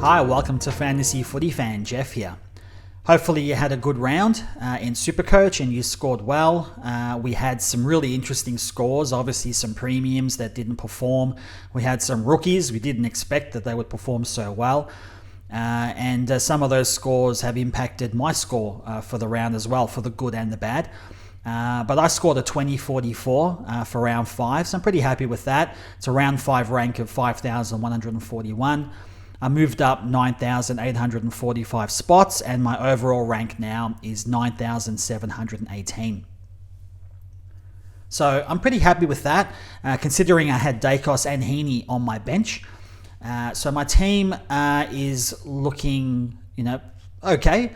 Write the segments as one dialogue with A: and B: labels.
A: Hi, welcome to Fantasy Footy Fan, Jeff here. Hopefully you had a good round in SuperCoach and you scored well. We had some really interesting scores, obviously some premiums that didn't perform. We had some rookies, we didn't expect that they would perform so well. And some of those scores have impacted my score for the round as well, for the good and the bad. But I scored a 20.44 for round 5, so I'm pretty happy with that. It's a round 5 rank of 5,141. I moved up 9,845 spots, and my overall rank now is 9,718. So I'm pretty happy with that, considering I had Dacos and Heaney on my bench. So my team is looking, okay.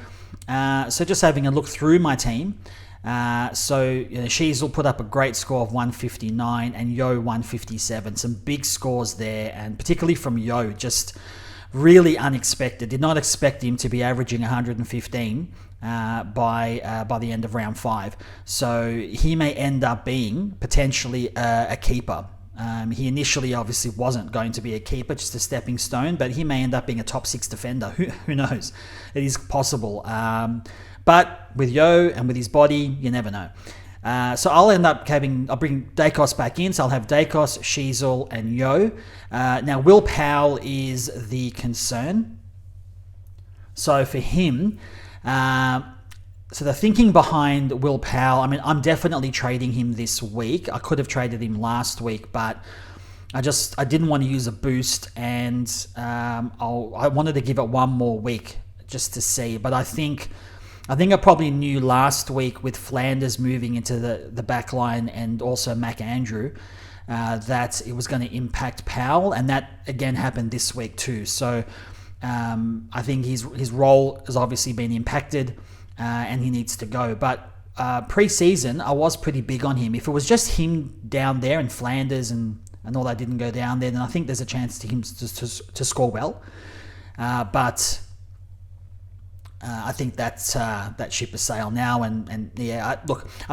A: So just having a look through my team. Sheasel put up a great score of 159 and Yo 157. Some big scores there, and particularly from Yo, just really unexpected. Did not expect him to be averaging 115 by the end of round 5. So he may end up being potentially a keeper. He initially obviously wasn't going to be a keeper, just a stepping stone, but he may end up being a top 6 defender. Who knows? It is possible. But with Yo and with his body, you never know. So I'll bring Dacos back in. So I'll have Dacos, Sheasel, and Yo. Now, Will Powell is the concern. So for him, so the thinking behind Will Powell, I'm definitely trading him this week. I could have traded him last week, but I didn't want to use a boost, and I wanted to give it one more week just to see. But I think I probably knew last week with Flanders moving into the back line and also Mac Andrew that it was going to impact Powell, and that again happened this week too. So I think his role has obviously been impacted and he needs to go. But pre-season, I was pretty big on him. If it was just him down there and Flanders and all that didn't go down there, then I think there's a chance to him to score well. But I think that ship has sailed now, and I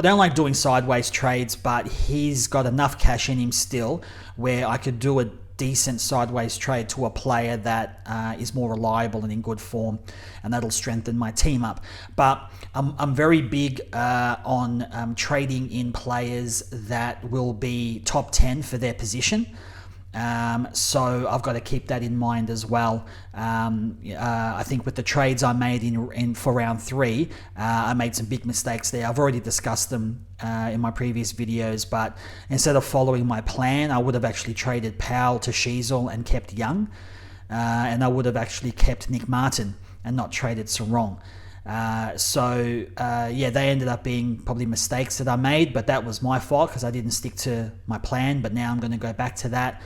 A: don't like doing sideways trades, but he's got enough cash in him still where I could do a decent sideways trade to a player that is more reliable and in good form, and that'll strengthen my team up. But I'm very big on trading in players that will be top 10 for their position. So I've got to keep that in mind as well. I think with the trades I made in for round 3, I made some big mistakes there. I've already discussed them in my previous videos, but instead of following my plan, I would have actually traded Powell to Sheasel and kept Young, and I would have actually kept Nick Martin and not traded Sarong. They ended up being probably mistakes that I made, but that was my fault because I didn't stick to my plan. But now I'm going to go back to that,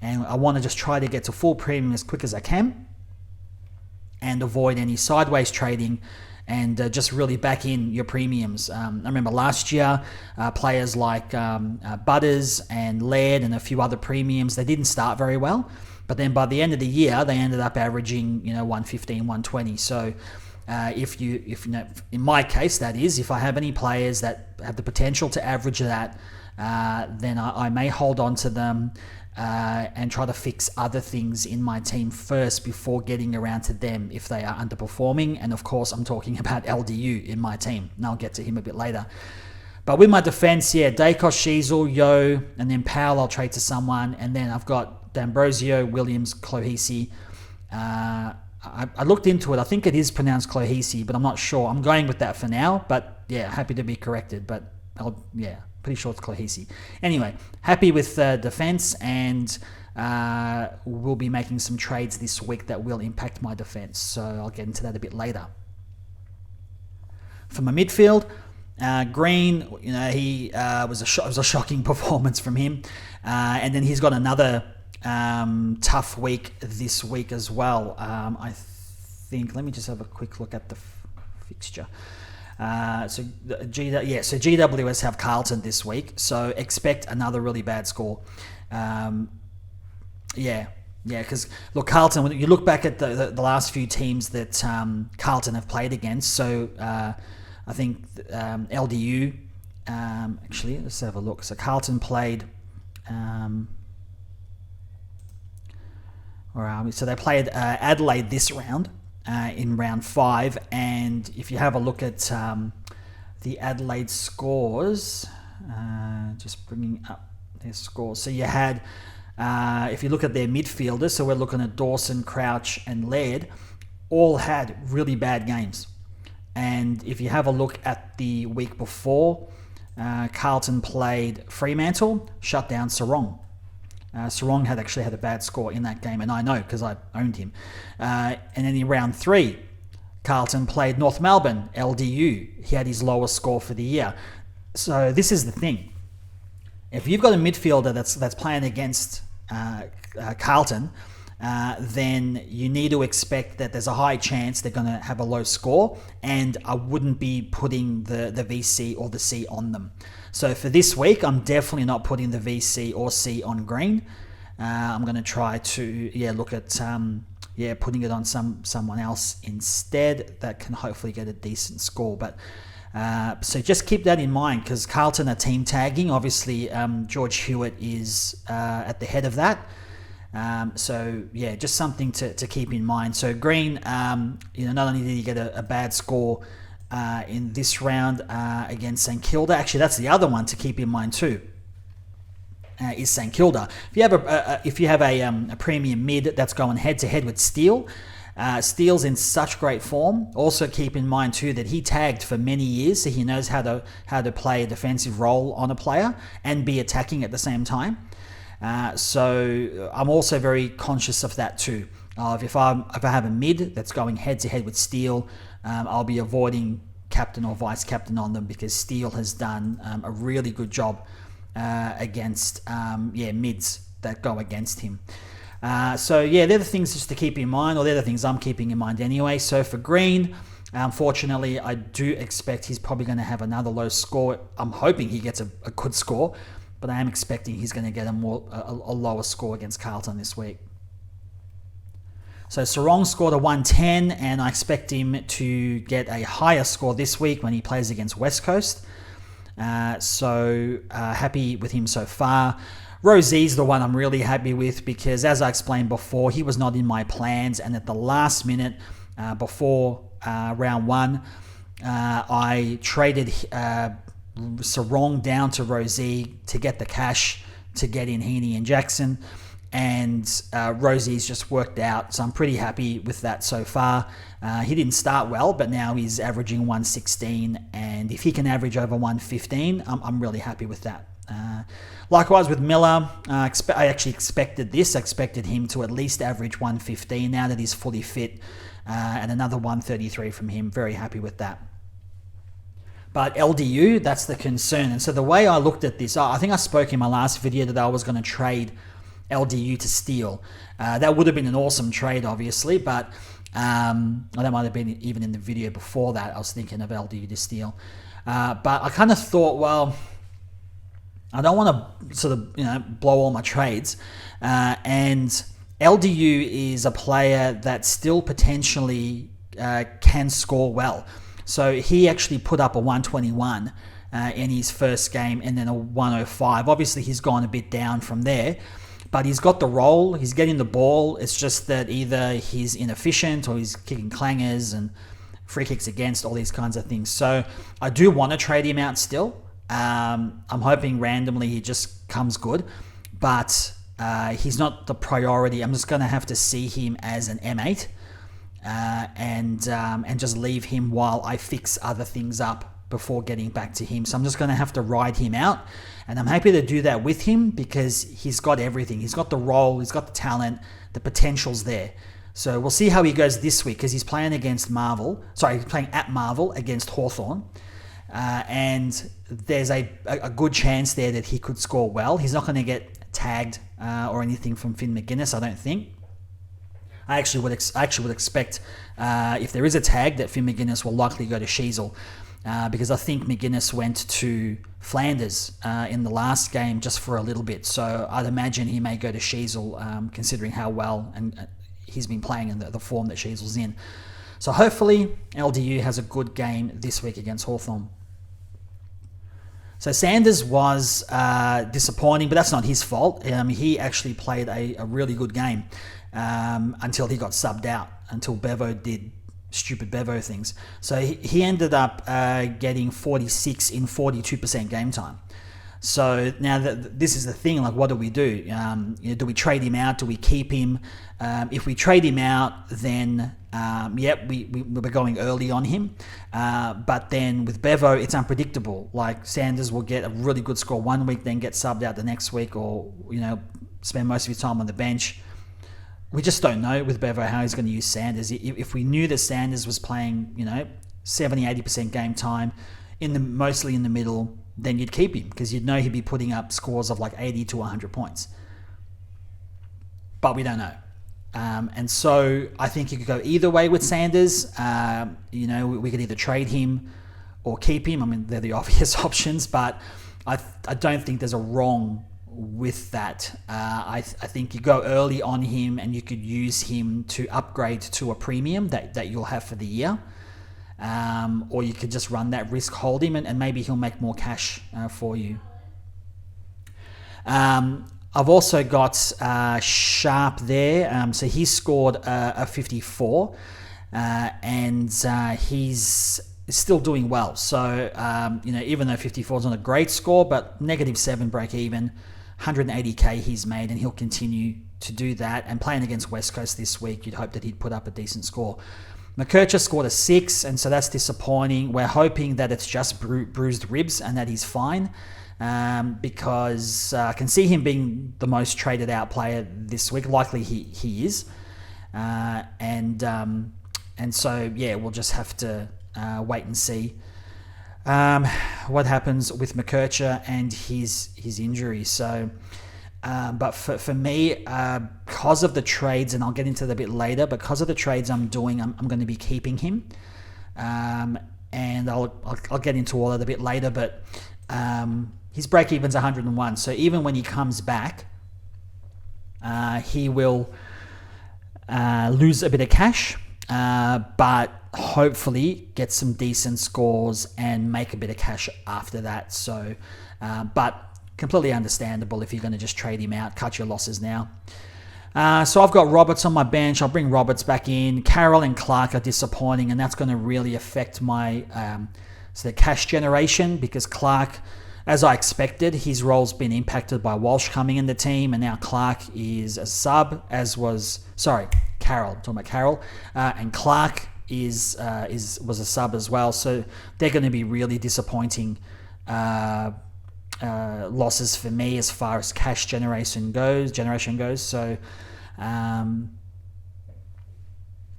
A: and I want to just try to get to full premium as quick as I can and avoid any sideways trading, and just really back in your premiums. I remember last year, players like Butters and Laird and a few other premiums, they didn't start very well, but then by the end of the year, they ended up averaging 115, 120. So if in my case, that is, if I have any players that have the potential to average that, then I may hold on to them and try to fix other things in my team first before getting around to them if they are underperforming. And of course, I'm talking about LDU in my team, and I'll get to him a bit later. But with my defense, Dacos, Sheasel, Yo, and then Powell I'll trade to someone, and then I've got D'Ambrosio, Williams, Clohisi. I looked into it. I think it is pronounced Clohisi, but I'm not sure. I'm going with that for now, but happy to be corrected. But pretty sure it's Clohisi. Anyway, happy with defense, and we'll be making some trades this week that will impact my defense. So I'll get into that a bit later. For my midfield, Green, he was a shocking performance from him, and then he's got another tough week this week as well. I think, let me just have a quick look at the fixture. So GWS have Carlton this week, so expect another really bad score. Because look, Carlton, when you look back at the last few teams that Carlton have played against, so I think LDU, actually, let's have a look. So Carlton played So they played Adelaide this round in round 5, and if you have a look at the Adelaide scores, just bringing up their scores. So you had, if you look at their midfielders, so we're looking at Dawson, Crouch, and Laird, all had really bad games. And if you have a look at the week before, Carlton played Fremantle, shut down Sarong. Sarong had actually had a bad score in that game, and I know because I owned him. And then in round 3, Carlton played North Melbourne, LDU. He had his lowest score for the year. So this is the thing. If you've got a midfielder that's playing against Carlton, then you need to expect that there's a high chance they're going to have a low score, and I wouldn't be putting the VC or the C on them. So for this week, I'm definitely not putting the VC or C on Green. I'm going to try to look at putting it on someone else instead that can hopefully get a decent score. But so just keep that in mind, because Carlton are team tagging. Obviously, George Hewitt is at the head of that. Just something to keep in mind. So Green, not only did he get a bad score in this round against St Kilda, actually that's the other one to keep in mind too. Is St Kilda. If you have a premium mid that's going head to head with Steele, Steele's in such great form. Also keep in mind too that he tagged for many years, so he knows how to play a defensive role on a player and be attacking at the same time. So I'm also very conscious of that too. If I have a mid that's going head to head with Steele, I'll be avoiding captain or vice captain on them, because Steele has done a really good job against mids that go against him. They're the things just to keep in mind, or they're the things I'm keeping in mind anyway. So for Green, unfortunately, I do expect he's probably going to have another low score. I'm hoping he gets a good score, but I am expecting he's going to get a lower score against Carlton this week. So Sarong scored a 110, and I expect him to get a higher score this week when he plays against West Coast. Happy with him so far. Rosie's the one I'm really happy with, because as I explained before, he was not in my plans, and at the last minute before round 1, I traded Sarong down to Rosie to get the cash to get in Heaney and Jackson, and Rosie's just worked out, so I'm pretty happy with that so far. He didn't start well, but now he's averaging 116, and if he can average over 115, I'm really happy with that. Likewise with Miller, I actually expected this. I expected him to at least average 115 now that he's fully fit, and another 133 from him. Very happy with that. But LDU, that's the concern. And so the way I looked at this, I think I spoke in my last video that I was going to trade LDU to Steele. That would have been an awesome trade, obviously, but that might have been even in the video before that. I was thinking of LDU to Steele. But I kind of thought, well, I don't want to sort of blow all my trades. And LDU is a player that still potentially can score well. So he actually put up a 121 in his first game, and then a 105. Obviously, he's gone a bit down from there, but he's got the role. He's getting the ball. It's just that either he's inefficient or he's kicking clangers and free kicks against, all these kinds of things. So I do want to trade him out still. I'm hoping randomly he just comes good, but he's not the priority. I'm just going to have to see him as an M8 and just leave him while I fix other things up before getting back to him. So I'm just going to have to ride him out, and I'm happy to do that with him because he's got everything. He's got the role, he's got the talent, the potential's there. So we'll see how he goes this week, because he's playing he's playing at Marvel against Hawthorn. And there's a good chance there that he could score well. He's not going to get tagged or anything from Finn McGuinness, I don't think. I actually would expect if there is a tag that Finn McGuinness will likely go to Sheasel, because I think McGuinness went to Flanders in the last game just for a little bit. So I'd imagine he may go to Sheasel, considering how well and he's been playing in the form that Sheasel's in. So hopefully LDU has a good game this week against Hawthorn. So Sanders was disappointing, but that's not his fault. He actually played a really good game. until he got subbed out, until Bevo did stupid Bevo things. So he ended up getting 46 in 42% game time. So now this is the thing, like, what do we do? Do we trade him out? Do we keep him? If we trade him out, then we're going early on him. But then with Bevo, it's unpredictable. Like, Sanders will get a really good score one week, then get subbed out the next week, or spend most of his time on the bench. We just don't know with Bevo how he's going to use Sanders. If we knew that Sanders was playing, 70-80% game time, mostly in the middle, then you'd keep him, because you'd know he'd be putting up scores of like 80 to 100 points. But we don't know. And so I think you could go either way with Sanders. We could either trade him or keep him. I mean, they're the obvious options, but I don't think there's a wrong with that. I think you go early on him, and you could use him to upgrade to a premium that you'll have for the year. Or you could just run that risk, hold him, and maybe he'll make more cash for you. I've also got Sharp there. So he scored a 54, and he's still doing well. So, even though 54 is not a great score, but -7 break even, 180k he's made, and he'll continue to do that. And playing against West Coast this week, you'd hope that he'd put up a decent score. McKercher scored a 6, and so that's disappointing. We're hoping that it's just bruised ribs and that he's fine, because I can see him being the most traded out player this week. Likely he is, and so we'll just have to wait and see what happens with McKercher and his injury. So. But for me, because of the trades, and I'll get into that a bit later, because of the trades I'm doing, I'm going to be keeping him. And I'll get into all that a bit later, but his break-even's 101. So even when he comes back, he will lose a bit of cash, but hopefully get some decent scores and make a bit of cash after that. So, but completely understandable if you're going to just trade him out, cut your losses now. So I've got Roberts on my bench. I'll bring Roberts back in. Carroll and Clark are disappointing, and that's going to really affect my cash generation, because Clark, as I expected, his role's been impacted by Walsh coming in the team, and now Clark is a sub, Carroll. I'm talking about Carroll, and Clark was a sub as well. So they're going to be really disappointing losses for me as far as cash generation goes. So,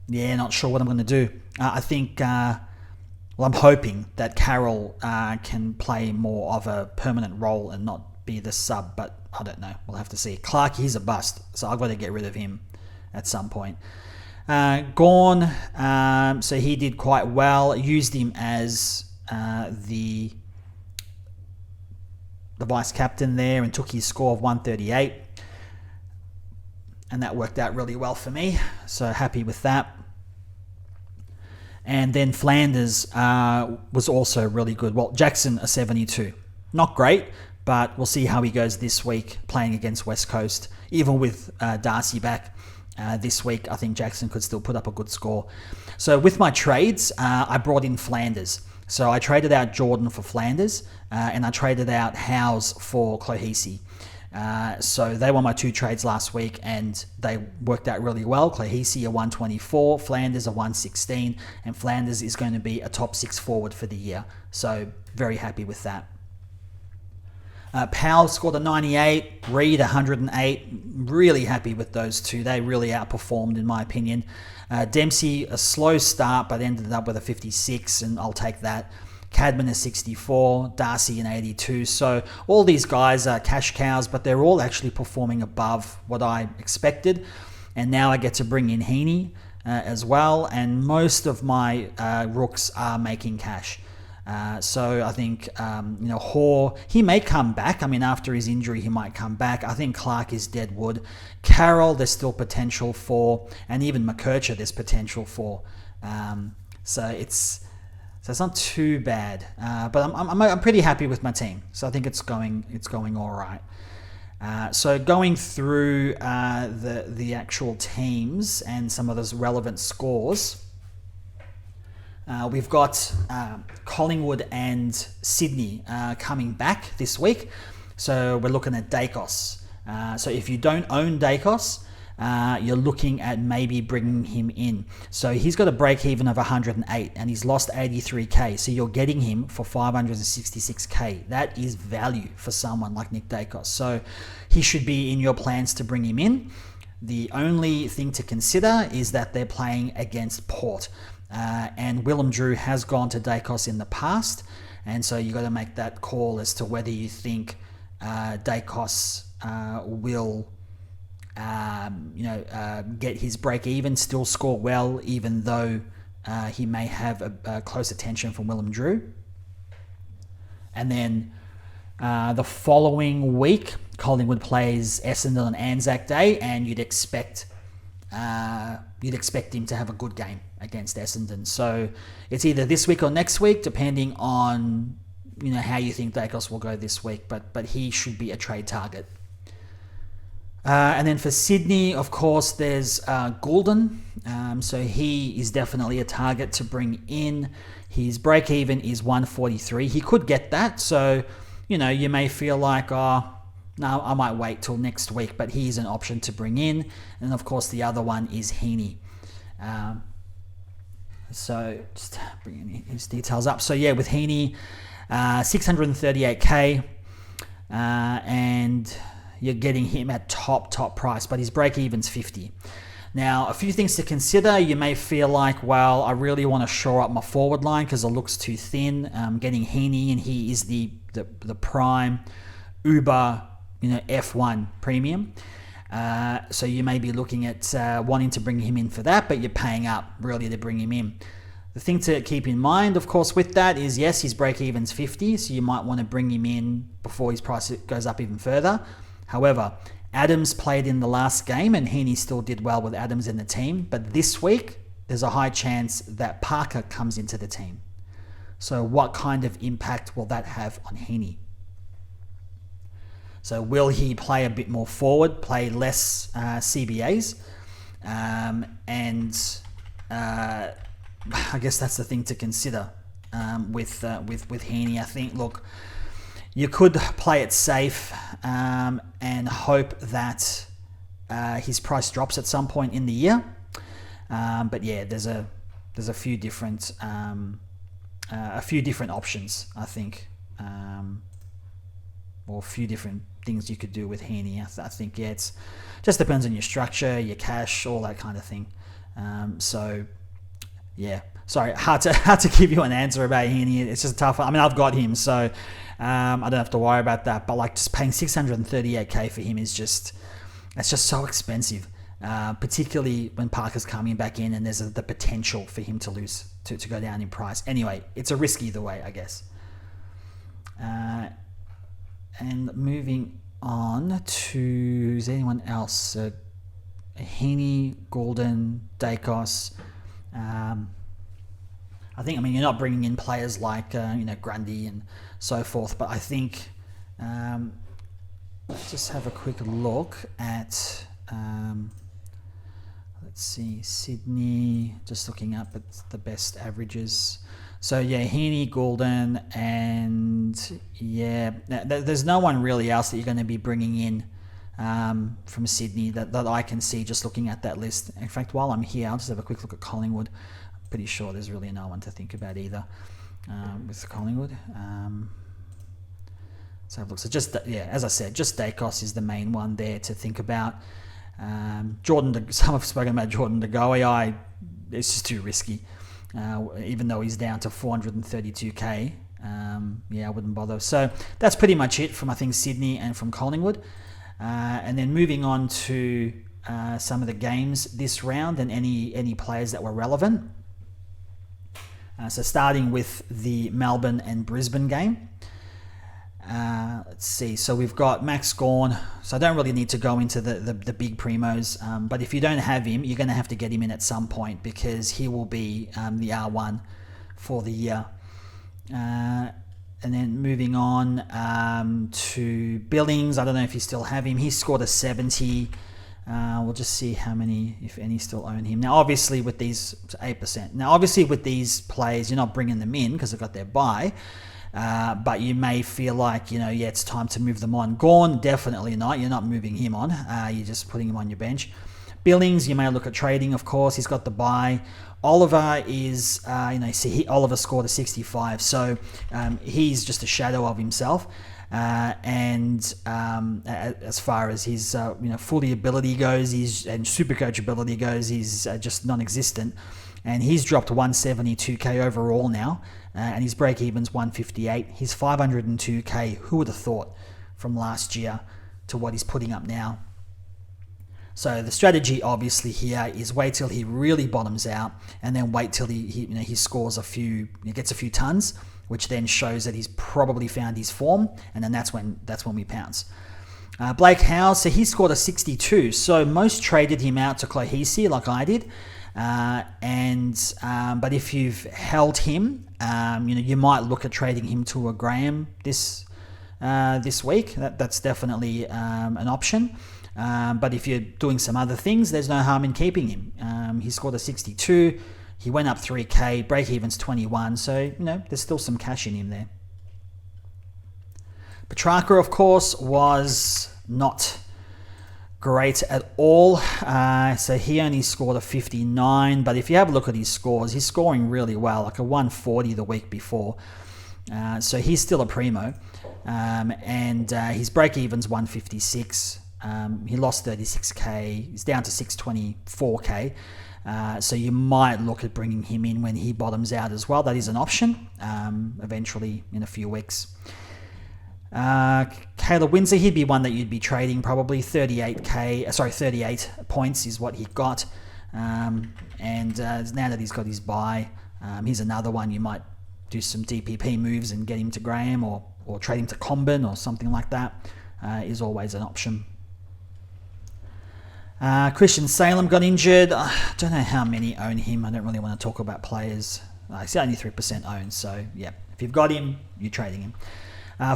A: not sure what I'm going to do. I think, I'm hoping that Carroll can play more of a permanent role and not be the sub, but I don't know. We'll have to see. Clark, he's a bust, so I've got to get rid of him at some point. Gawn, so he did quite well. Used him as the vice captain there, and took his score of 138, and that worked out really well for me, so happy with that. And then Flanders was also really good. Well, Jackson a 72, not great, but we'll see how he goes this week playing against West Coast. Even with Darcy back this week, I think Jackson could still put up a good score. So with my trades, I brought in Flanders. So I traded out Jordan for Flanders, and I traded out Howes for Clohesi. So they were my two trades last week, and they worked out really well. Clohesi a 124, Flanders a 116, and Flanders is going to be a top 6 forward for the year. So very happy with that. Powell scored a 98, Reed 108. Really happy with those two. They really outperformed, in my opinion. Dempsey, a slow start, but ended up with a 56, and I'll take that. Cadman a 64, Darcy an 82. So all these guys are cash cows, but they're all actually performing above what I expected. And now I get to bring in Heaney as well, and most of my rooks are making cash. So I think, Hoare, he may come back. I mean, after his injury, he might come back. I think Clark is dead wood. Carroll, there's still potential for, and even McKercher, there's potential for. So it's not too bad. But I'm pretty happy with my team. So I think it's going all right. So going through the actual teams and some of those relevant scores, we've got Collingwood and Sydney coming back this week. So we're looking at Dacos. So if you don't own Dacos, you're looking at maybe bringing him in. So he's got a break even of 108 and he's lost 83k. So you're getting him for 566k. That is value for someone like Nick Dacos. So he should be in your plans to bring him in. The only thing to consider is that they're playing against Port. And Willem Drew has gone to Dacos in the past. And so you got to make that call as to whether you think Dacos will get his break even, still score well, even though he may have a close attention from Willem Drew. And then the following week, Collingwood plays Essendon on Anzac Day, and you'd expect him to have a good game against Essendon. So it's either this week or next week, depending on how you think Dacos will go this week. But he should be a trade target. And then for Sydney, of course, there's Goulden. So he is definitely a target to bring in. His break even is 143. He could get that. So, you may feel like, no, I might wait till next week. But he's an option to bring in. And of course, the other one is Heaney. So just bringing his details up. So yeah, with Heaney, 638k. And you're getting him at top price, but his break even's 50. Now, a few things to consider. You may feel like, well, I really want to shore up my forward line because it looks too thin. Getting Heaney, and he is the prime Uber, F1 premium. So you may be looking at wanting to bring him in for that, but you're paying up really to bring him in. The thing to keep in mind, of course, with that is, yes, his break even's 50, so you might want to bring him in before his price goes up even further. However, Adams played in the last game and Heaney still did well with Adams in the team. But this week, there's a high chance that Parker comes into the team. So what kind of impact will that have on Heaney? So will he play a bit more forward, play less CBAs? I guess that's the thing to consider with Heaney. I think, look, you could play it safe and hope that his price drops at some point in the year. But yeah, there's a few different options, I think, or a few different things you could do with Heaney. I think it's just depends on your structure, your cash, all that kind of thing. So yeah, sorry, hard to give you an answer about Heaney. It's just tough. I mean, I've got him, so I don't have to worry about that. But like, just paying 638k for him is just so expensive, particularly when Parker's coming back in and there's the potential for him to lose, to go down in price. Anyway, it's a risk either way, I guess. And moving on to, is anyone else? Heaney, Goulden, Dacos. I think, you're not bringing in players like, Grundy and so forth, but I think, let's just have a quick look at, let's see, Sydney, just looking up at the best averages. So yeah, Heaney, Goulden, and yeah, there's no one really else that you're going to be bringing in from Sydney that I can see just looking at that list. In fact, while I'm here, I'll just have a quick look at Collingwood. I'm pretty sure there's really no one to think about either with Collingwood. Let's have a look. So just, yeah, as I said, just Dacos is the main one there to think about. Some have spoken about Jordan De Goey. It's just too risky. Even though he's down to 432k, I wouldn't bother. So that's pretty much it from, I think, Sydney and from Collingwood. And then moving on to some of the games this round and any players that were relevant. So starting with the Melbourne and Brisbane game. Let's see. So we've got Max Gawn. So I don't really need to go into the big primos. But if you don't have him, you're going to have to get him in at some point because he will be the R1 for the year. And And then moving on to Billings. I don't know if you still have him. He scored a 70. We'll just see how many, if any, still own him. Now, obviously, with these 8%. Now, obviously, with these players, you're not bringing them in because they've got their bye. But you may feel like, it's time to move them on. Gawn, definitely not. You're not moving him on. You're just putting him on your bench. Billings, you may look at trading, of course. He's got the bye. Oliver is, Oliver scored a 65, so he's just a shadow of himself. As far as his, fully ability goes, and SuperCoach ability goes, he's just non-existent. And he's dropped 172k overall now, and his break-even's 158. He's 502k. Who would have thought from last year to what he's putting up now? So the strategy, obviously, here is wait till he really bottoms out, and then wait till he scores he gets a few tons, which then shows that he's probably found his form, and then that's when we pounce. Blake Howes, so he scored a 62. So most traded him out to Clohesi, like I did, but if you've held him, you might look at trading him to a Graham this week. That's definitely an option. But if you're doing some other things, there's no harm in keeping him. He scored a 62. He went up 3k. Break-even's 21. So, there's still some cash in him there. Petrarca, of course, was not great at all. So he only scored a 59. But if you have a look at his scores, he's scoring really well, like a 140 the week before. So he's still a primo. And his break-even's 156. He lost 36k. He's down to 624k. So you might look at bringing him in when he bottoms out as well. That is an option eventually in a few weeks. Caleb Windsor, he'd be one that you'd be trading probably. 38 points is what he got. And now that he's got his bye, here's another one. You might do some DPP moves and get him to Graham or trade him to Comben or something like that. Is always an option. Christian Salem got injured. I don't know how many own him. I don't really want to talk about players. I see only 3% owned. So, yeah, if you've got him, you're trading him.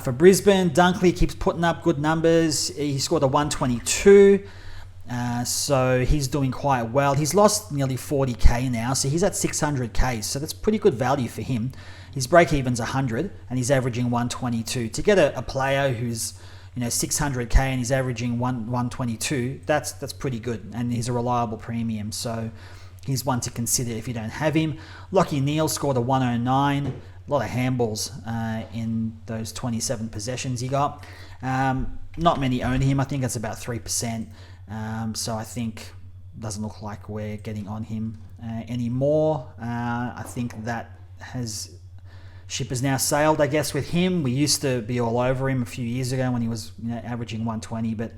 A: For Brisbane, Dunkley keeps putting up good numbers. He scored a 122. So he's doing quite well. He's lost nearly 40k now. So he's at 600k. So that's pretty good value for him. His break-even's 100 and he's averaging 122. To get a player who's 600k and he's averaging 122, that's pretty good, and he's a reliable premium, so he's one to consider if you don't have him. Lachie Neale scored a 109, a lot of handballs in those 27 possessions he got. Not many own him. I think that's about 3%, so I think doesn't look like we're getting on him anymore. I think that ship has now sailed, I guess, with him. We used to be all over him a few years ago when he was averaging 120, but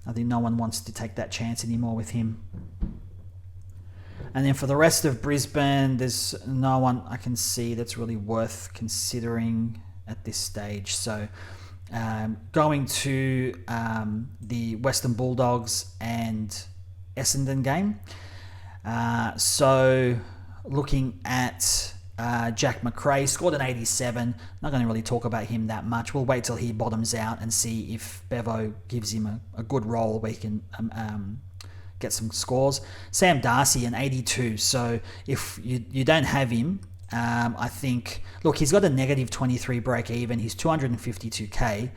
A: I think no one wants to take that chance anymore with him. And then for the rest of Brisbane, there's no one I can see that's really worth considering at this stage. So going to the Western Bulldogs and Essendon game. So looking at Jack McRae, scored an 87. Not going to really talk about him that much. We'll wait till he bottoms out and see if Bevo gives him a good role where he can get some scores. Sam Darcy, an 82. So if you don't have him, I think, look, he's got a negative 23 break even. He's 252k.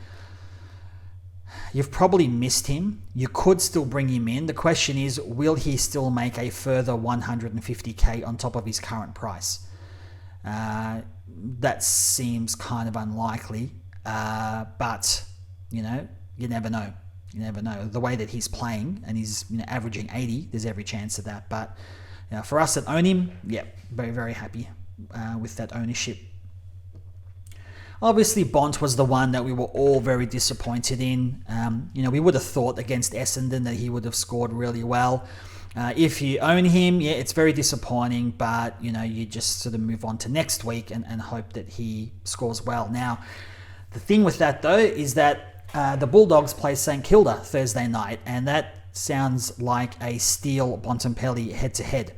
A: You've probably missed him. You could still bring him in. The question is, will he still make a further 150k on top of his current price? That seems kind of unlikely, but you never know. You never know. The way that he's playing and he's averaging 80, there's every chance of that. But for us that own him, very, very happy with that ownership. Obviously, Bont was the one that we were all very disappointed in. We would have thought against Essendon that he would have scored really well. If you own him, it's very disappointing, but you just sort of move on to next week and hope that he scores well. Now, the thing with that though is that the Bulldogs play St Kilda Thursday night, and that sounds like a Steele Bontempelli head-to-head.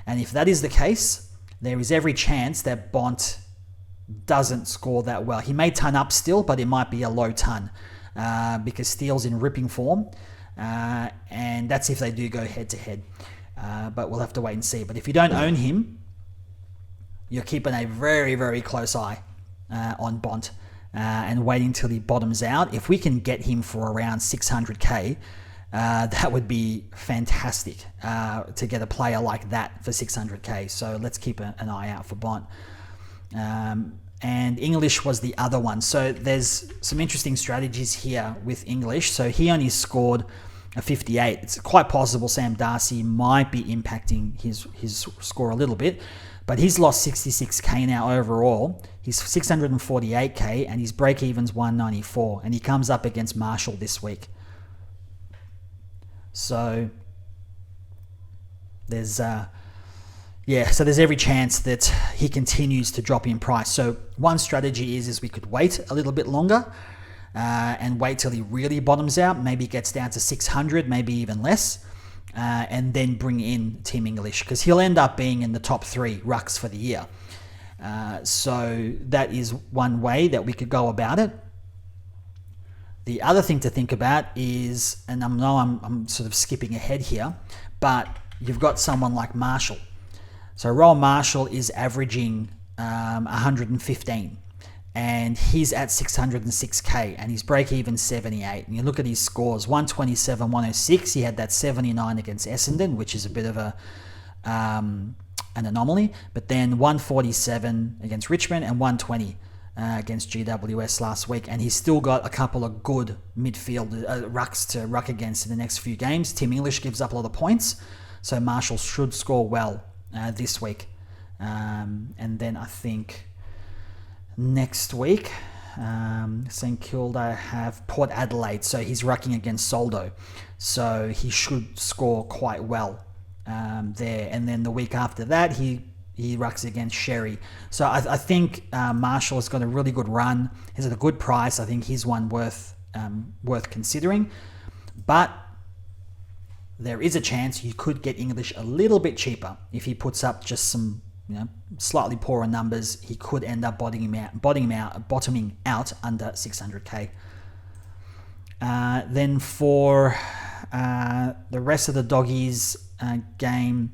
A: And if that is the case, there is every chance that Bont doesn't score that well. He may ton up still, but it might be a low ton because Steele's in ripping form, and that's if they do go head-to-head. But we'll have to wait and see. But if you don't own him, you're keeping a very, very close eye on Bont and waiting till he bottoms out. If we can get him for around 600k, that would be fantastic to get a player like that for 600k. So let's keep an eye out for Bont. And English was the other one. So there's some interesting strategies here with English. So he only scored a 58. It's quite possible Sam Darcy might be impacting his score a little bit, but he's lost 66k now overall. He's 648k and his break even's 194, and he comes up against Marshall this week. So there's there's every chance that he continues to drop in price. So one strategy is we could wait a little bit longer and wait till he really bottoms out, maybe gets down to 600, maybe even less, and then bring in Tim English, because he'll end up being in the top 3 rucks for the year. So that is one way that we could go about it. The other thing to think about is, and I know I'm sort of skipping ahead here, but you've got someone like Marshall. So Roll Marshall is averaging 115, and he's at 606k, and his break even 78. And you look at his scores: 127, 106. He had that 79 against Essendon, which is a bit of an anomaly. But then 147 against Richmond and 120 against GWS last week, and he's still got a couple of good midfield rucks to ruck against in the next few games. Tim English gives up a lot of points, so Marshall should score well this week. And then I think next week, St Kilda have Port Adelaide, so he's rucking against Soldo, so he should score quite well there. And then the week after that, he rucks against Sherry. So I think Marshall has got a really good run. He's at a good price. I think he's one worth considering. But there is a chance you could get English a little bit cheaper if he puts up just some slightly poorer numbers. He could end up bottoming out under 600k. Then for the rest of the doggies game,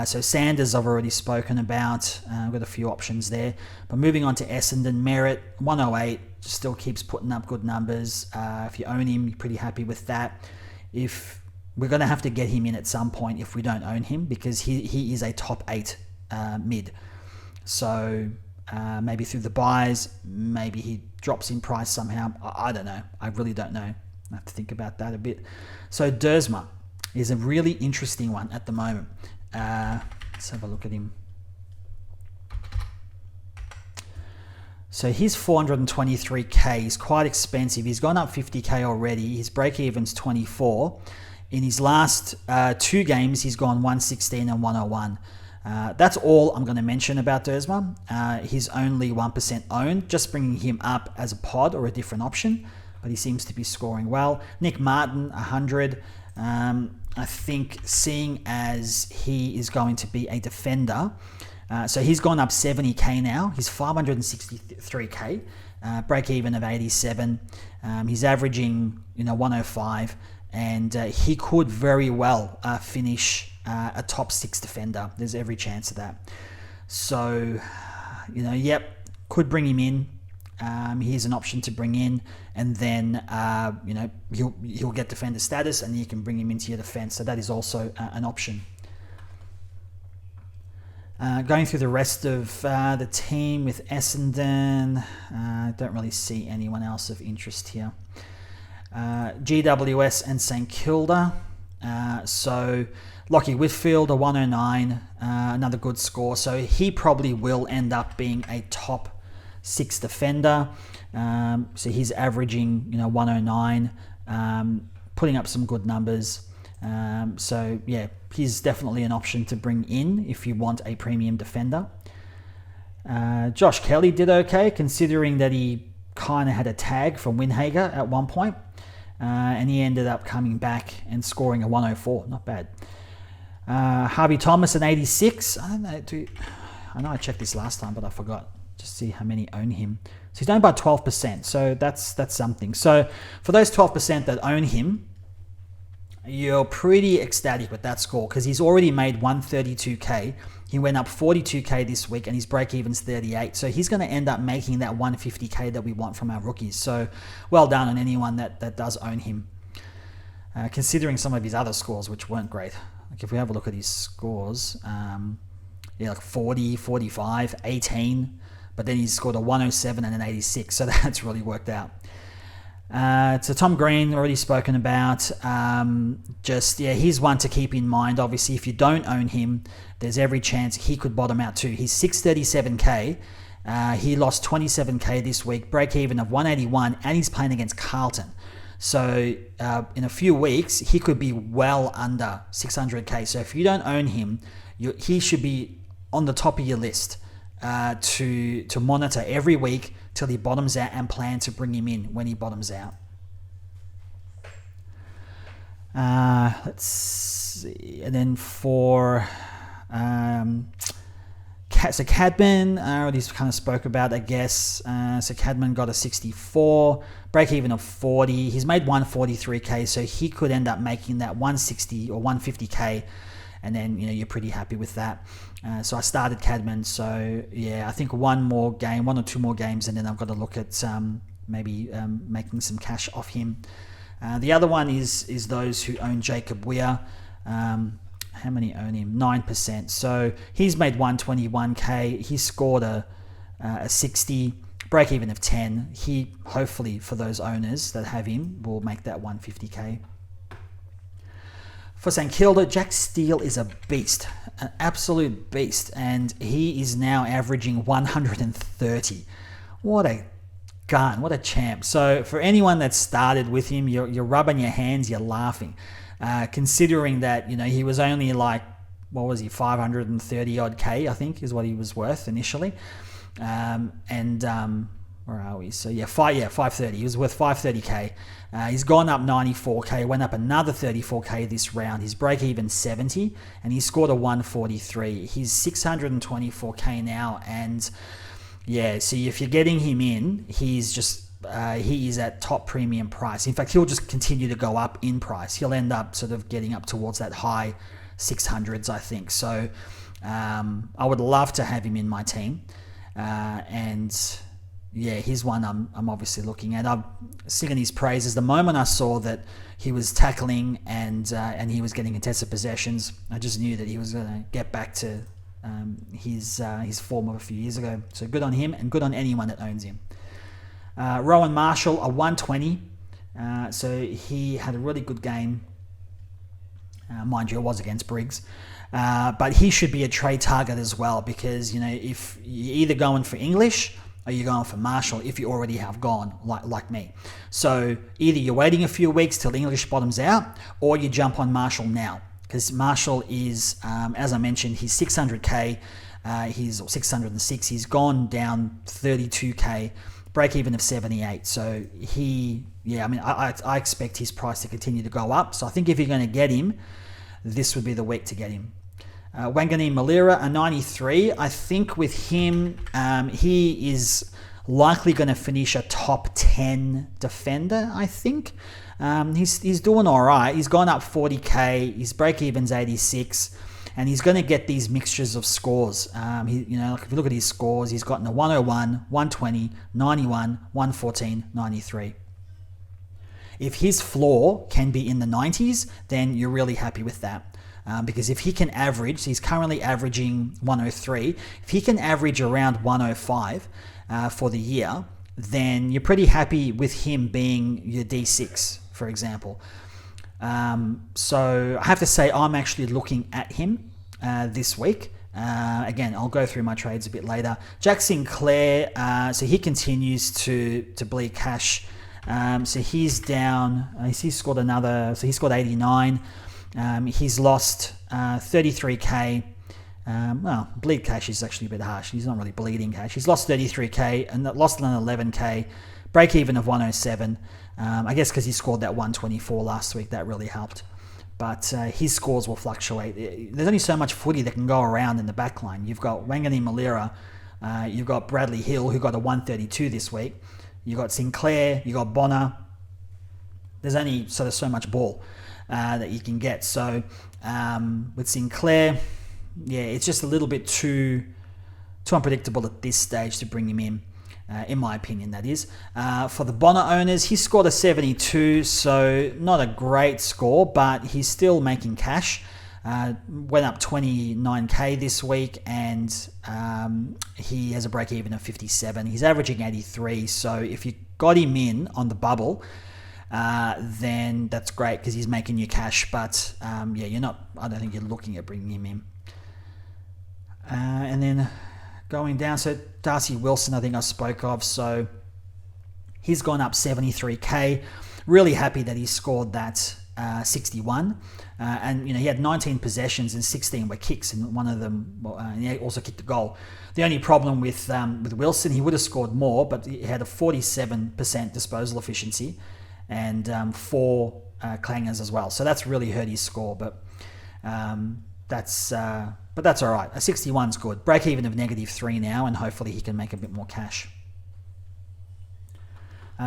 A: so Sanders I've already spoken about. I've got a few options there. But moving on to Essendon, Merritt 108 still keeps putting up good numbers. If you own him, you're pretty happy with that. If we're going to have to get him in at some point if we don't own him, because he is a top 8 mid. So maybe through the buys, maybe he drops in price somehow. I don't know. I really don't know. I have to think about that a bit. So Dersma is a really interesting one at the moment. Let's have a look at him. So he's 423k. He's quite expensive. He's gone up 50k already. His break even's 24. In his last 2 games, he's gone 116 and 101. That's all I'm going to mention about Dersma. He's only 1% owned, just bringing him up as a pod or a different option, but he seems to be scoring well. Nick Martin, 100. I think seeing as he is going to be a defender, so he's gone up 70k now. He's 563k, break even of 87. He's averaging 105, and he could very well finish a top 6 defender. There's every chance of that. So, could bring him in. Here's an option to bring in, and then he'll get defender status, and you can bring him into your defense. So that is also an option. Going through the rest of the team with Essendon, don't really see anyone else of interest here. GWS and St Kilda. So Lockie Whitfield, a 109, another good score. So he probably will end up being a top 6 defender. So he's averaging 109, putting up some good numbers. So yeah, he's definitely an option to bring in if you want a premium defender. Josh Kelly did okay, considering that he kind of had a tag from Winhager at one point, and he ended up coming back and scoring a 104. Not bad. Harvey Thomas, an 86. I don't know. I know I checked this last time, but I forgot. just see how many own him. So he's owned by 12%. So that's something. So for those 12% that own him, you're pretty ecstatic with that score because he's already made 132k. He went up 42k this week and his break even's 38. So he's going to end up making that 150k that we want from our rookies. So well done on anyone that does own him. Considering some of his other scores, which weren't great. Like if we have a look at his scores, like 40, 45, 18, but then he's scored a 107 and an 86. So that's really worked out. So Tom Green, already spoken about. He's one to keep in mind. Obviously, if you don't own him, there's every chance he could bottom out too. He's 637k. He lost 27k this week, break even of 181, and he's playing against Carlton. So in a few weeks, he could be well under 600k. So if you don't own him, he should be on the top of your list to monitor every week till he bottoms out and plan to bring him in when he bottoms out. Let's see. And then for so Cadman, I already kind of spoke about, I guess. So Cadman got a 64, break even of 40. He's made 143k, so he could end up making that 160 or 150k. And then, you're pretty happy with that. So I started Cadman. So yeah, I think one or two more games, and then I've got to look at maybe making some cash off him. The other one is those who own Jacob Weir. How many own him? 9%. So he's made 121k. He scored a 60, break even of 10. He, hopefully for those owners that have him, will make that 150k. For St Kilda, Jack Steele is a beast, an absolute beast, and he is now averaging 130. What a gun, what a champ. So for anyone that started with him, you're rubbing your hands, you're laughing. Considering that, he was only like, 530 odd K, I think is what he was worth initially. Where are we? So 530. He was worth 530k. He's gone up 94k, went up another 34k this round. His break even 70, and he scored a 143. He's 624k now, and so if you're getting him in, he's just he is at top premium price. In fact, he'll just continue to go up in price. He'll end up sort of getting up towards that high 600s, I think. So I would love to have him in my team, he's one I'm obviously looking at. I'm singing his praises. The moment I saw that he was tackling and he was getting contested possessions, I just knew that he was going to get back to his form of a few years ago. So good on him, and good on anyone that owns him. Rowan Marshall, a 120. So he had a really good game. Mind you, it was against Briggs. But he should be a trade target as well, because, if you're either going for English or you're going for Marshall, if you already have gone, like me. So either you're waiting a few weeks till English bottoms out, or you jump on Marshall now, because Marshall is, as I mentioned, he's 600k, he's 606, he's gone down 32k, break even of 78. So I expect his price to continue to go up. So I think if you're going to get him, this would be the week to get him. Wangani Malira, a 93. I think with him, he is likely going to finish a top 10 defender, I think. He's doing all right. He's gone up 40k. His break-even's 86. And he's going to get these mixtures of scores. If you look at his scores, he's gotten a 101, 120, 91, 114, 93. If his floor can be in the 90s, then you're really happy with that. Because if he can average, he's currently averaging 103. If he can average around 105 for the year, then you're pretty happy with him being your D6, for example. So I have to say I'm actually looking at him this week. Again, I'll go through my trades a bit later. Jack Sinclair, so he continues to bleed cash. So he's down. He's scored another. So he scored 89. He's lost 33k. Bleed cash is actually a bit harsh. He's not really bleeding cash. He's lost 33k and lost an 11k. Break even of 107. I guess because he scored that 124 last week, that really helped. But his scores will fluctuate. There's only so much footy that can go around in the back line. You've got Wangani Malira You've got Bradley Hill, who got a 132 this week. You've got Sinclair, you've got Bonner. There's only sort of so much ball that you can get. So with Sinclair, yeah, it's just a little bit too unpredictable at this stage to bring him in my opinion, that is. For the Bonner owners, he scored a 72, so not a great score, but he's still making cash. Went up 29k this week, and he has a break even of 57. He's averaging 83, so if you got him in on the bubble, then that's great because he's making you cash. But yeah, I don't think you're looking at bringing him in. And then going down, so Darcy Wilson, I think I spoke of, so he's gone up 73k. Really happy that he scored that 61. And he had 19 possessions and 16 were kicks, and one of them, and he also kicked a goal. The only problem with Wilson, he would have scored more, but he had a 47% disposal efficiency and 4 clangers as well. So that's really hurt his score, but that's all right. A 61's good. Break even of -3 now, and hopefully he can make a bit more cash.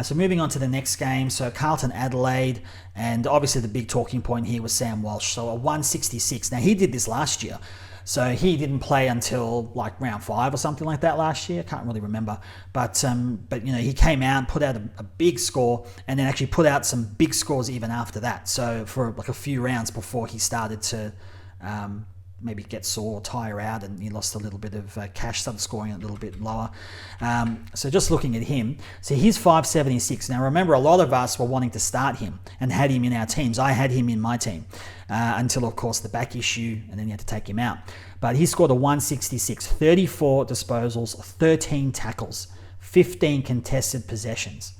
A: So moving on to the next game, so Carlton Adelaide, and obviously the big talking point here was Sam Walsh. So a 166. Now he did this last year, so he didn't play until like round 5 or something like that last year. I can't really remember, but he came out, put out a big score, and then actually put out some big scores even after that. So for like a few rounds before he started to maybe get sore or tire out, and he lost a little bit of cash, started scoring a little bit lower. So just looking at him, so he's 576. Now remember, a lot of us were wanting to start him and had him in our teams. I had him in my team until, of course, the back issue, and then you had to take him out. But he scored a 166, 34 disposals, 13 tackles, 15 contested possessions.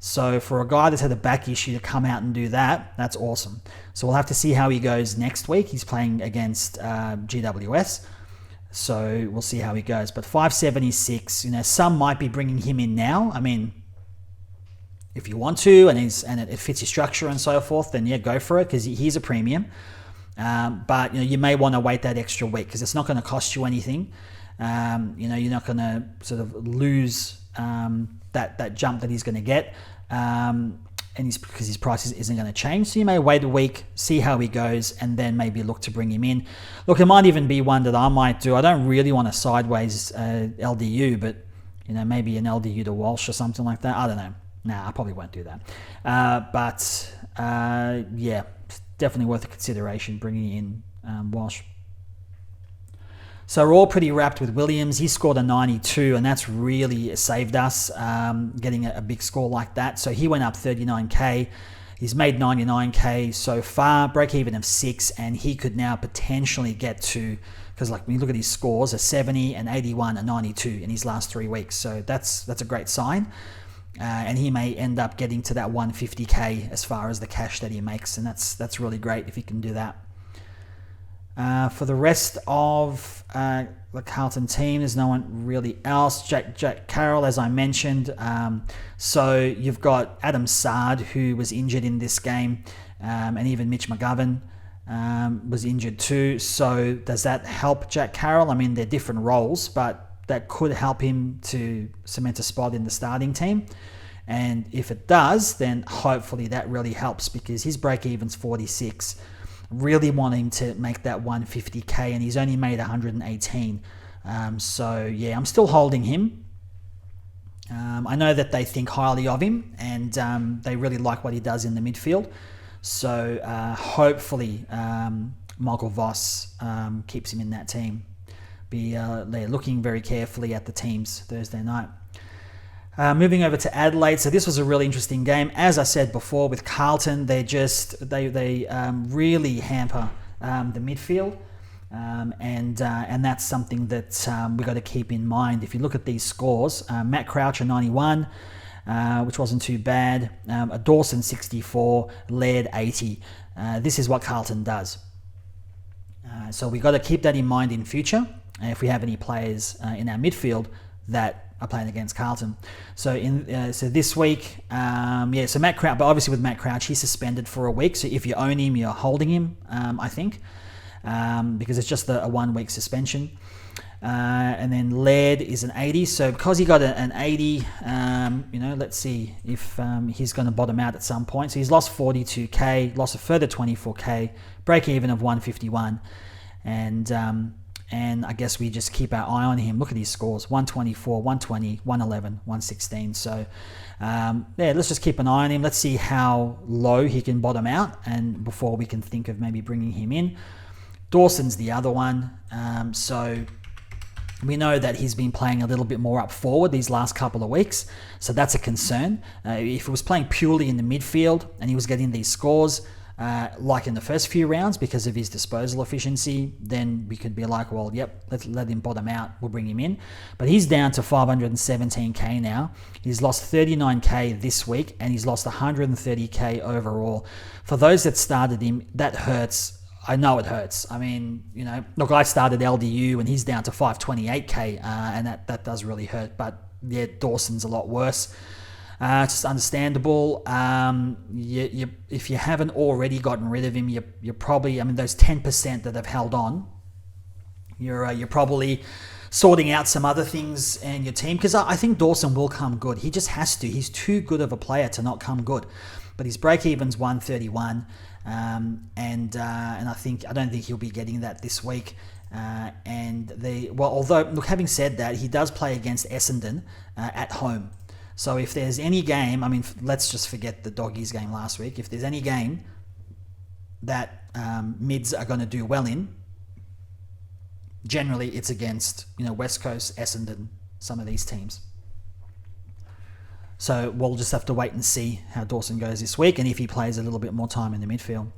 A: So for a guy that's had a back issue to come out and do that, that's awesome. So we'll have to see how he goes next week. He's playing against GWS, so we'll see how he goes. But 576, some might be bringing him in now. I mean, if you want to, and it fits your structure and so forth, then yeah, go for it, because he's a premium. But you may want to wait that extra week, because it's not going to cost you anything. You're not going to sort of lose that jump that he's going to get, because his price isn't going to change. So you may wait a week, see how he goes, and then maybe look to bring him in. Look, it might even be one that I might do. I don't really want a sideways LDU, but maybe an LDU to Walsh or something like that. I don't know. Nah, I probably won't do that. But yeah, it's definitely worth a consideration bringing in Walsh. So we're all pretty wrapped with Williams. He scored a 92, and that's really saved us, getting a big score like that. So he went up 39k. He's made 99k so far, break even of 6, and he could now potentially get to, because like when you look at his scores, a 70, an 81, a 92 in his last 3 weeks. So that's a great sign. And he may end up getting to that 150k as far as the cash that he makes, and that's really great if he can do that. For the rest of the Carlton team, there's no one really else. Jack Carroll, as I mentioned. So you've got Adam Sard, who was injured in this game, and even Mitch McGovern was injured too. So does that help Jack Carroll? I mean, they're different roles, but that could help him to cement a spot in the starting team. And if it does, then hopefully that really helps, because his break-even's 46. Really want him to make that 150k, and he's only made 118. So yeah, I'm still holding him. I know that they think highly of him, and they really like what he does in the midfield. So hopefully Michael Voss keeps him in that team. They're looking very carefully at the teams Thursday night. Moving over to Adelaide, so this was a really interesting game. As I said before, with Carlton, they really hamper the midfield, and that's something that we've got to keep in mind. If you look at these scores, Matt Crouch a 91, which wasn't too bad. A Dawson 64, Laird 80. This is what Carlton does. So we've got to keep that in mind in future if we have any players in our midfield that are playing against Carlton. So so this week, so Matt Crouch, but obviously with Matt Crouch, he's suspended for a week. So if you own him, you're holding him, I think, because it's just a 1 week suspension. And then Laird is an 80. So because he got an 80, let's see if he's going to bottom out at some point. So he's lost 42k, lost a further 24k, break even of 151. And I guess we just keep our eye on him. Look at his scores: 124, 120, 111, 116. So let's just keep an eye on him. Let's see how low he can bottom out, and before we can think of maybe bringing him in. Dawson's the other one. So we know that he's been playing a little bit more up forward these last couple of weeks, so that's a concern. If he was playing purely in the midfield and he was getting these scores, like in the first few rounds, because of his disposal efficiency, then we could be like, well, yep, let's let him bottom out, we'll bring him in. But he's down to 517k now. He's lost 39k this week, and he's lost 130k overall. For those that started him, that hurts. I know it hurts. I mean, look, I started LDU and he's down to 528k, and that does really hurt. But yeah, Dawson's a lot worse. It's just understandable. If you haven't already gotten rid of him, you're probably, those 10% that have held on, you're probably sorting out some other things in your team, because I think Dawson will come good. He just has to. He's too good of a player to not come good. But his break even's 131, and I don't think he'll be getting that this week. Although look, having said that, he does play against Essendon at home. So if there's any game, let's just forget the Doggies game last week. If there's any game that mids are going to do well in, generally it's against West Coast, Essendon, some of these teams. So we'll just have to wait and see how Dawson goes this week, and if he plays a little bit more time in the midfield.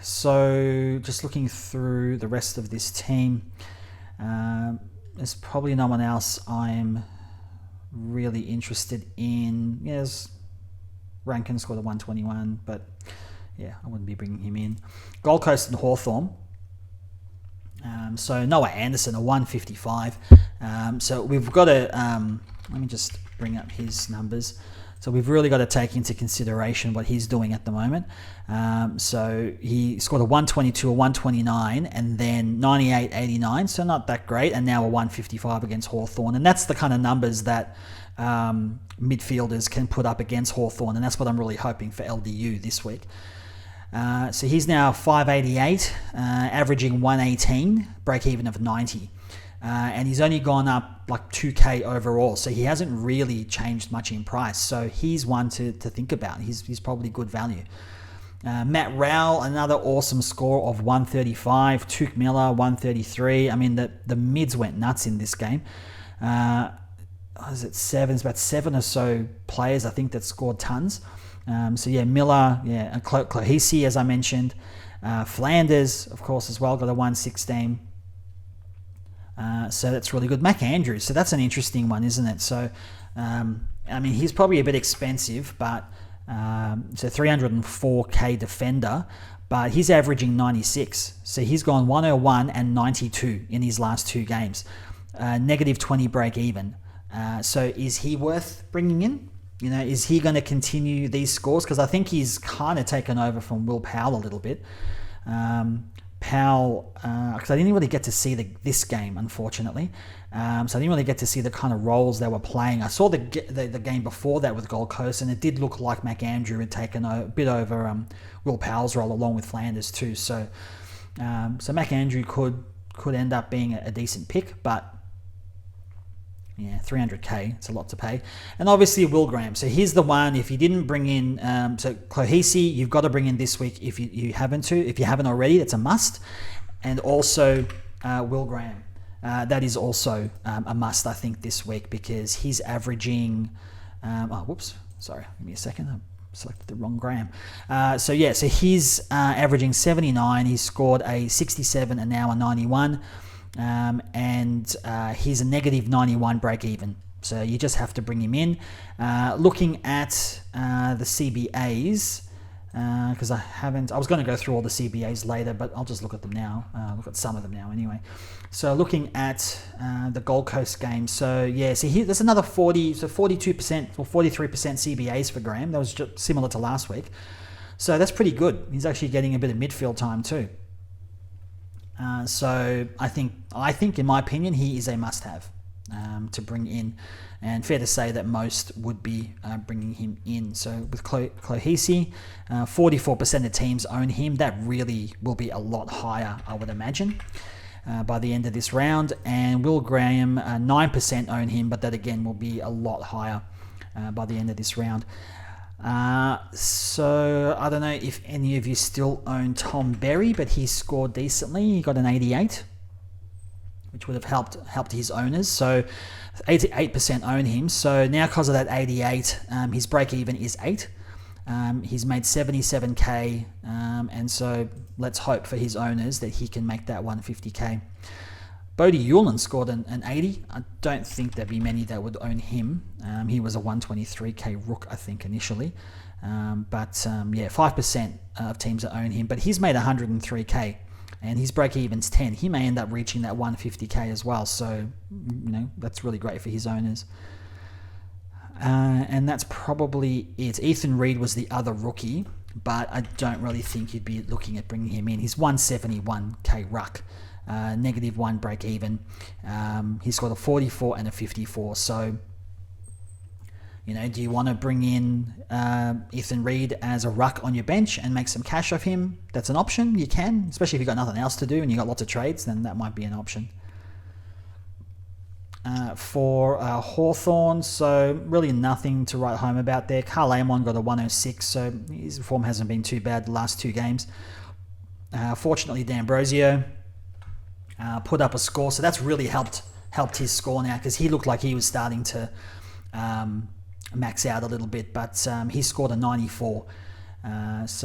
A: So just looking through the rest of this team, there's probably no one else I'm really interested in. Yes, Rankin scored a 121, but yeah, I wouldn't be bringing him in. Gold Coast and Hawthorn. So Noah Anderson, a 155. So we've got to, let me just bring up his numbers. So we've really got to take into consideration what he's doing at the moment. So he scored a 122, a 129, and then 98, 89. So not that great. And now a 155 against Hawthorn. And that's the kind of numbers that midfielders can put up against Hawthorn. And that's what I'm really hoping for LDU this week. So he's now 588, averaging 118, break even of 90. And he's only gone up like 2k overall, so he hasn't really changed much in price. So he's one to think about. He's probably good value. Matt Rowell, another awesome score of 135. Tuke Miller, 133. The mids went nuts in this game. Is it seven? It's about 7 or so players, I think, that scored tons. Miller, and Clohesi, as I mentioned. Flanders, of course, as well, got a 116. So that's really good. Mac Andrews, so that's an interesting one, isn't it? So, he's probably a bit expensive, but so 304k defender, but he's averaging 96. So he's gone 101 and 92 in his last 2 games. Negative 20 break even. So is he worth bringing in? Is he going to continue these scores? Because I think he's kind of taken over from Will Powell a little bit. Powell, because I didn't really get to see this game, unfortunately. So I didn't really get to see the kind of roles they were playing. I saw the game before that with Gold Coast, and it did look like Mac Andrew had taken a bit over Will Powell's role, along with Flanders too. So Mac Andrew could end up being a decent pick, but yeah, 300k, it's a lot to pay. And obviously Will Graham. So here's the one, if you didn't bring in, so Clohesi, you've got to bring in this week if you haven't already, that's a must. And also Will Graham. That is also a must, I think, this week, because he's averaging, sorry, give me a second. I selected the wrong Graham. So he's averaging 79. He's scored a 67 and now a 91. And he's a negative 91 break even. So you just have to bring him in. Looking at the CBAs, because I was going to go through all the CBAs later, but I'll just look at them now. Look at some of them now anyway. So looking at the Gold Coast game. So there's another 42% or 43% CBAs for Graham. That was just similar to last week. So that's pretty good. He's actually getting a bit of midfield time too. So I think, in my opinion, he is a must-have to bring in, and fair to say that most would be bringing him in. So with Clohesi, 44% of teams own him. That really will be a lot higher, I would imagine, by the end of this round. And Will Graham, 9% own him, but that again will be a lot higher by the end of this round. So I don't know if any of you still own Tom Berry, but he scored decently. He got an 88, which would have helped his owners. So 88% own him. So now because of that 88, his break even is 8. He's made 77k, and so let's hope for his owners that he can make that 150k. Bodie Hewlin scored an 80. I don't think there'd be many that would own him. He was a 123k rook, I think, initially. But 5% of teams that own him. But he's made 103k, and his break-even's 10. He may end up reaching that 150k as well. So, that's really great for his owners. And that's probably it. Ethan Reid was the other rookie, but I don't really think you'd be looking at bringing him in. He's 171k ruck. -1 break even. He's got a 44 and a 54. So, do you want to bring in Ethan Reid as a ruck on your bench and make some cash off him? That's an option. You can, especially if you've got nothing else to do and you've got lots of trades, then that might be an option. For Hawthorn, so really nothing to write home about there. Carl Amon got a 106, so his form hasn't been too bad the last 2 games. Fortunately, D'Ambrosio put up a score, so that's really helped his score now, because he looked like he was starting to max out a little bit, but he scored a 94. That's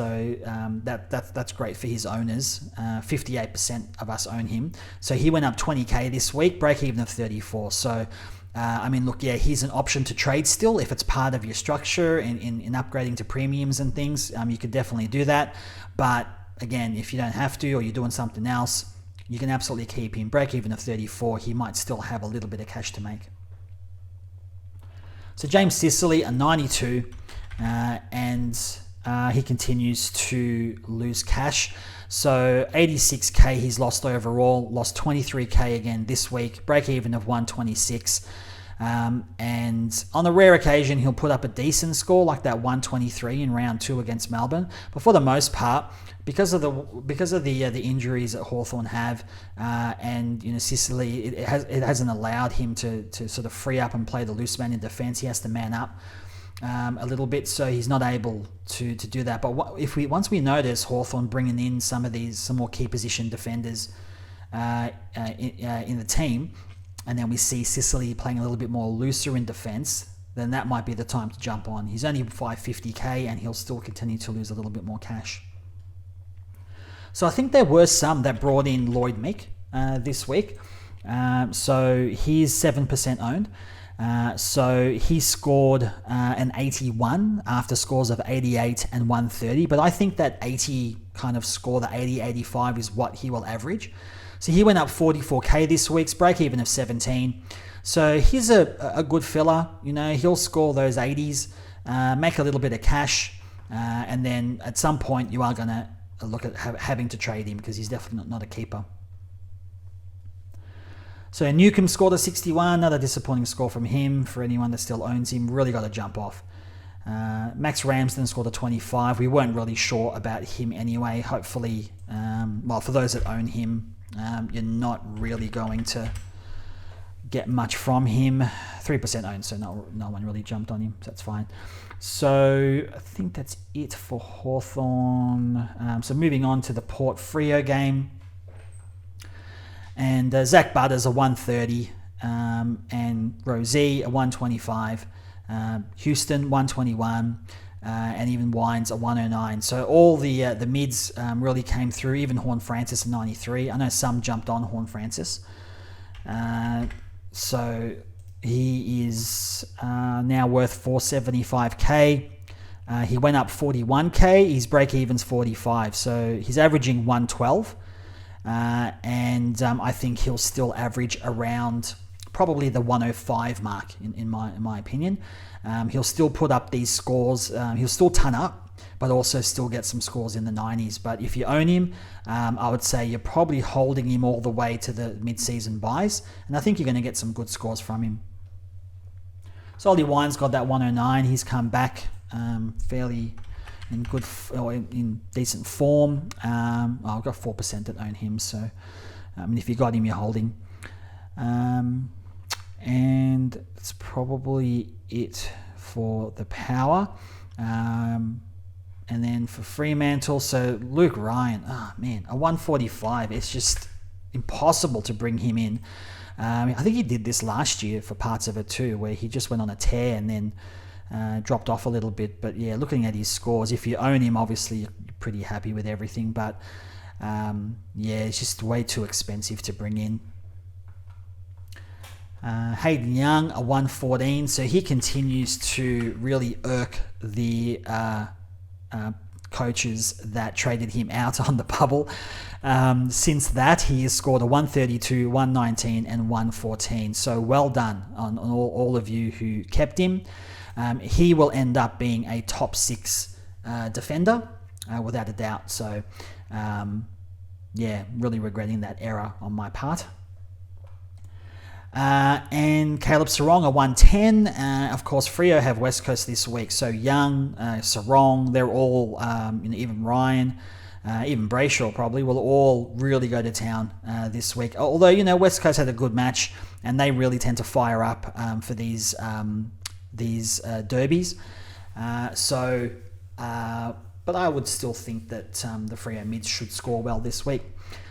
A: great for his owners. 58% of us own him, so he went up 20k this week, break even of 34. So he's an option to trade still if it's part of your structure in upgrading to premiums and things. You could definitely do that, but again, if you don't have to, or you're doing something else, you can absolutely keep him. Break even of 34, he might still have a little bit of cash to make. So James Sicily, a 92, and he continues to lose cash. So 86k he's lost overall, lost 23k again this week, break even of 126. And on a rare occasion, he'll put up a decent score like that 123 in round 2 against Melbourne. But for the most part, because of the injuries that Hawthorn have, and Sicily, it hasn't allowed him to sort of free up and play the loose man in defence. He has to man up a little bit, so he's not able to do that. But once we notice Hawthorn bringing in some more key position defenders in the team, and then we see Sicily playing a little bit more looser in defence, then that might be the time to jump on. He's only 550k, and he'll still continue to lose a little bit more cash. So I think there were some that brought in Lloyd Mick this week. So he's 7% owned. So he scored an 81 after scores of 88 and 130. But I think that 80 kind of score, the 80, 85 is what he will average. So he went up 44k this week's break even of 17. So he's a good filler. He'll score those 80s, make a little bit of cash, and then at some point you are going to look at having to trade him, because he's definitely not a keeper. So Newcomb scored a 61, another disappointing score from him. For anyone that still owns him, really got to jump off. Max Ramsden scored a 25. We weren't really sure about him anyway. Hopefully, for those that own him, you're not really going to get much from him. 3% owned, so no one really jumped on him, so that's fine. So I think that's it for Hawthorn. So moving on to the Port Freo game. And Zach Butters a 130, and Rosie a 125, Houston 121, and even Wines a 109. So all the mids really came through. Even Horn Francis a 93. I know some jumped on Horn Francis. So he is now worth 475k. He went up 41k. His break even's 45. So he's averaging 112. And I think he'll still average around probably the 105 mark in my opinion. He'll still put up these scores. He'll still ton up, but also still get some scores in the 90s. But if you own him, I would say you're probably holding him all the way to the mid-season buys, and I think you're going to get some good scores from him. Solly Wine's got that 109. He's come back fairly in good or in decent form. I've got 4% that own him, so if you got him, you're holding. And it's probably it for the power. And then for Fremantle, so Luke Ryan, a 145. It's just impossible to bring him in. I think he did this last year for parts of it too, where he just went on a tear and then dropped off a little bit. But yeah, looking at his scores, if you own him, obviously you're pretty happy with everything. But it's just way too expensive to bring in. Hayden Young, a 114. So he continues to really irk the coaches that traded him out on the bubble. Since that, he has scored a 132, 119, and 114. So well done on all of you who kept him. He will end up being a top 6 defender, without a doubt. So, really regretting that error on my part. And Caleb Sarong, a 110. Of course, Freo have West Coast this week. So Young, Sarong, they're all, even Ryan, even Brayshaw probably, will all really go to town this week. Although, West Coast had a good match, and they really tend to fire up for these derbies. But I would still think that the Freo mids should score well this week.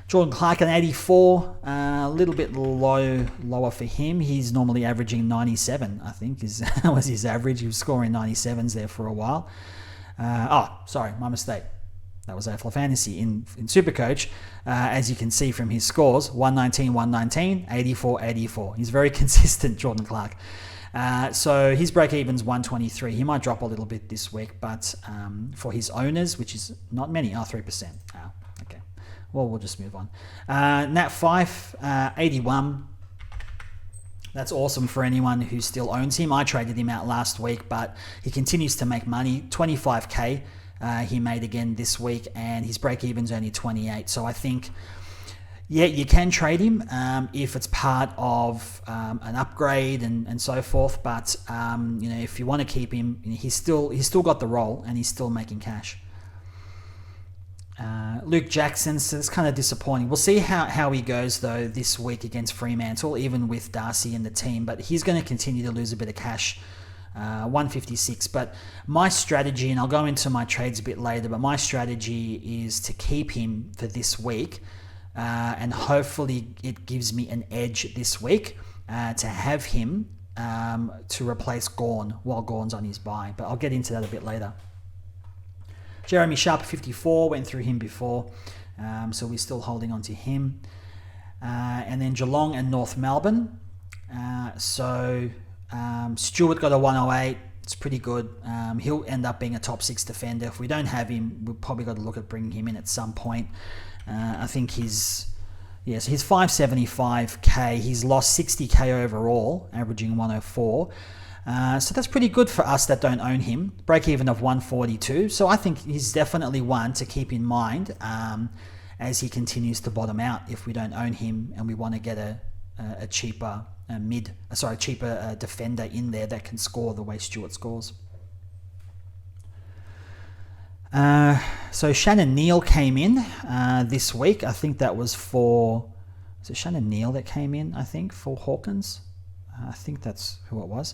A: Jordan Clark, an 84, a little bit lower for him. He's normally averaging 97, I think, was his average. He was scoring 97s there for a while. Sorry, my mistake. That was AFL Fantasy. In SuperCoach, as you can see from his scores, 119, 119, 84, 84. He's very consistent, Jordan Clark. So his break-even's 123. He might drop a little bit this week, but for his owners, which is not many, 3%. Okay. Well, we'll just move on. Nat Fife, 81. That's awesome for anyone who still owns him. I traded him out last week, but he continues to make money. 25k he made again this week, and his break-even's only 28. So I think, you can trade him if it's part of an upgrade and so forth. But if you want to keep him, he's still got the role, and he's still making cash. Luke Jackson, so it's kind of disappointing. We'll see how he goes, though, this week against Fremantle, even with Darcy and the team. But he's going to continue to lose a bit of cash, 156. But my strategy, and I'll go into my trades a bit later, but my strategy is to keep him for this week, and hopefully it gives me an edge this week to have him to replace Gawn while Gawn's on his bye. But I'll get into that a bit later. Jeremy Sharp, 54, went through him before, so we're still holding on to him. And then Geelong and North Melbourne. Stewart got a 108. It's pretty good. He'll end up being a top 6 defender. If we don't have him, we've probably got to look at bringing him in at some point. I think he's 575k. He's lost 60k overall, averaging 104. So that's pretty good for us that don't own him. Break even of 142. So I think he's definitely one to keep in mind as he continues to bottom out if we don't own him and we want to get a cheaper defender in there that can score the way Stewart scores. So Shannon Neal came in this week. I think that was it Shannon Neal that came in, I think, for Hawkins? I think that's who it was.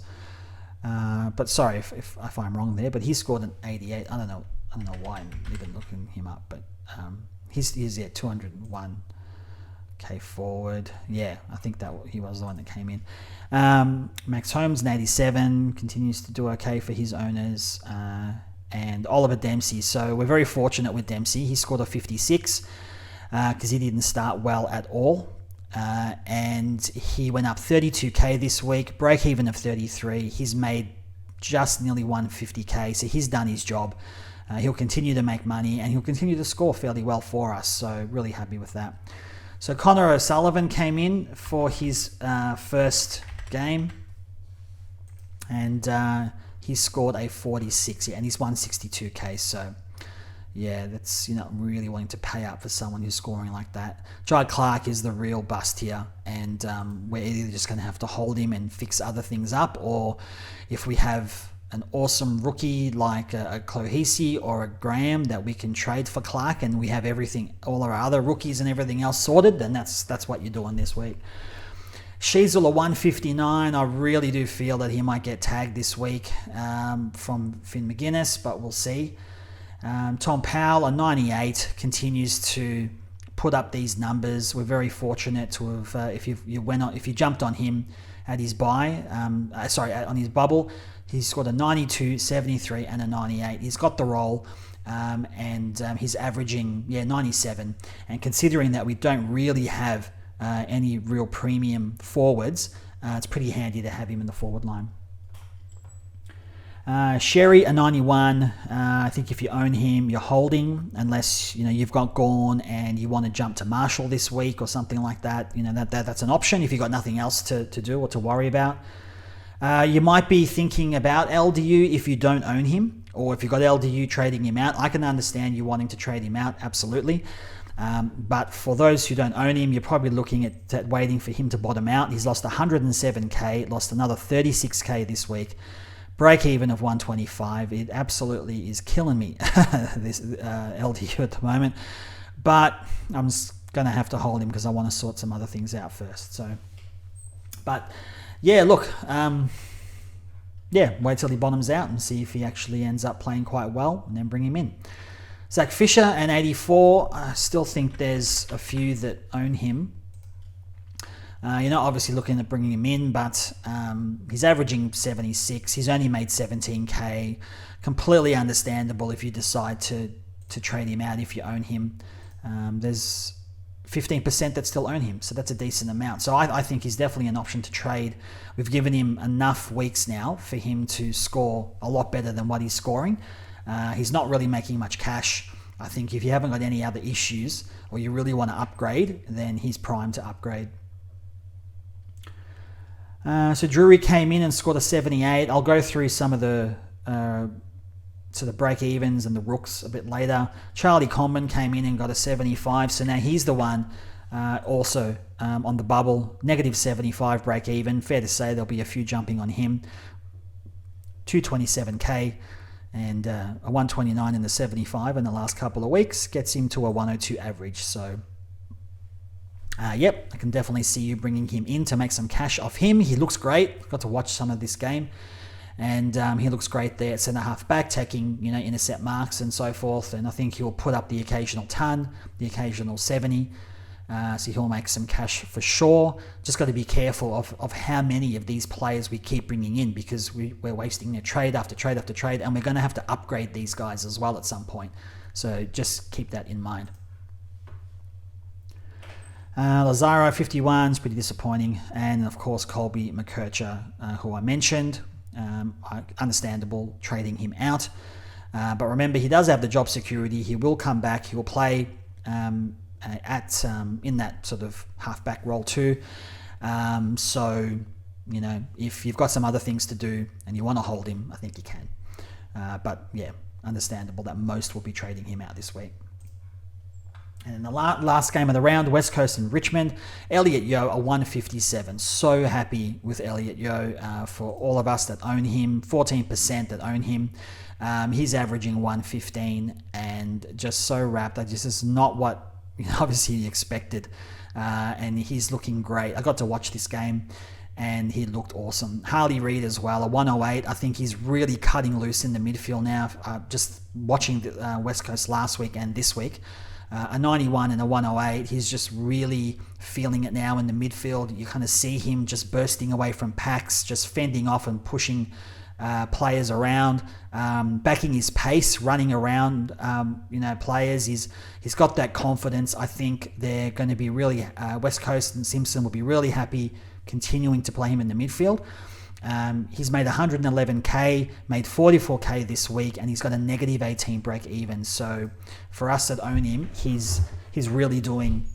A: But sorry if I'm wrong there, but he scored an 88. I don't know why I'm even looking him up, but he's 201k forward. Yeah, I think that he was the one that came in. Max Holmes, an 87, continues to do okay for his owners. And Oliver Dempsey. So we're very fortunate with Dempsey. He scored a 56 because he didn't start well at all. And he went up 32k this week, break even of 33. He's made just nearly 150k, so he's done his job. He'll continue to make money, and he'll continue to score fairly well for us, so really happy with that. So Connor O'Sullivan came in for his first game, and he scored a 46, and he's 162k. So yeah, that's, you're not really wanting to pay up for someone who's scoring like that. Jai Clark is the real bust here, and we're either just going to have to hold him and fix other things up, or if we have an awesome rookie like a Clohisi or a Graham that we can trade for Clark, and we have everything, all our other rookies and everything else sorted, then that's what you're doing this week. Sheasel a 159. I really do feel that he might get tagged this week from Finn McGuinness, but we'll see. Tom Powell, a 98, continues to put up these numbers. We're very fortunate to have, if you jumped on him at his on his bubble, he's scored a 92, 73, and a 98. He's got the role, and he's averaging 97. And considering that we don't really have any real premium forwards, it's pretty handy to have him in the forward line. Sherry, a 91. I think if you own him, you're holding, unless you've got Gorn and you want to jump to Marshall this week or something like that. That's an option if you've got nothing else to do or to worry about. You might be thinking about LDU if you don't own him, or if you've got LDU trading him out. I can understand you wanting to trade him out, absolutely. But for those who don't own him, you're probably looking at waiting for him to bottom out. He's lost 107k, lost another 36k this week. Break even of 125. It absolutely is killing me, this LDU at the moment. But I'm going to have to hold him because I want to sort some other things out first. But yeah, look, wait till he bottoms out and see if he actually ends up playing quite well, and then bring him in. Zach Fisher, an 84. I still think there's a few that own him. You're not obviously looking at bringing him in, but he's averaging 76. He's only made 17k. Completely understandable if you decide to trade him out if you own him. There's 15% that still own him, so that's a decent amount. So I think he's definitely an option to trade. We've given him enough weeks now for him to score a lot better than what he's scoring. He's not really making much cash. I think if you haven't got any other issues or you really want to upgrade, then he's primed to upgrade. So Drury came in and scored a 78. I'll go through some of the break-evens and the rooks a bit later. Charlie Comben came in and got a 75. So now he's the one also on the bubble. Negative 75 break-even. Fair to say there'll be a few jumping on him. 227k and a 129 in the 75 in the last couple of weeks. Gets him to a 102 average. So I can definitely see you bringing him in to make some cash off him. He looks great. Got to watch some of this game, and he looks great there at centre half back, taking intercept marks and so forth. And I think he'll put up the occasional ton, the occasional 70. So he'll make some cash for sure. Just got to be careful of how many of these players we keep bringing in, because we're wasting trade after trade after trade, and we're going to have to upgrade these guys as well at some point. So just keep that in mind. Lazaro 51 is pretty disappointing, and of course Colby McKercher, who I mentioned, understandable trading him out, but remember he does have the job security. He will come back. He will play in that sort of halfback role too. So if you've got some other things to do and you want to hold him, I think you can. But yeah, understandable that most will be trading him out this week. And in the last game of the round, West Coast and Richmond, Elliot Yeo, a 157. So happy with Elliot Yeo for all of us that own him, 14% that own him. He's averaging 115 and just so wrapped. This is not what obviously expected. And he's looking great. I got to watch this game and he looked awesome. Harley Reid as well, a 108. I think he's really cutting loose in the midfield now. Just watching the West Coast last week and this week. A 91 and a 108. He's just really feeling it now in the midfield. You kind of see him just bursting away from packs, just fending off and pushing players around, backing his pace, running around players. He's got that confidence. I think they're going to be really West Coast and Simpson will be really happy continuing to play him in the midfield. He's made 111k, made 44k this week, and he's got a negative 18 break even. So for us that own him, he's really doing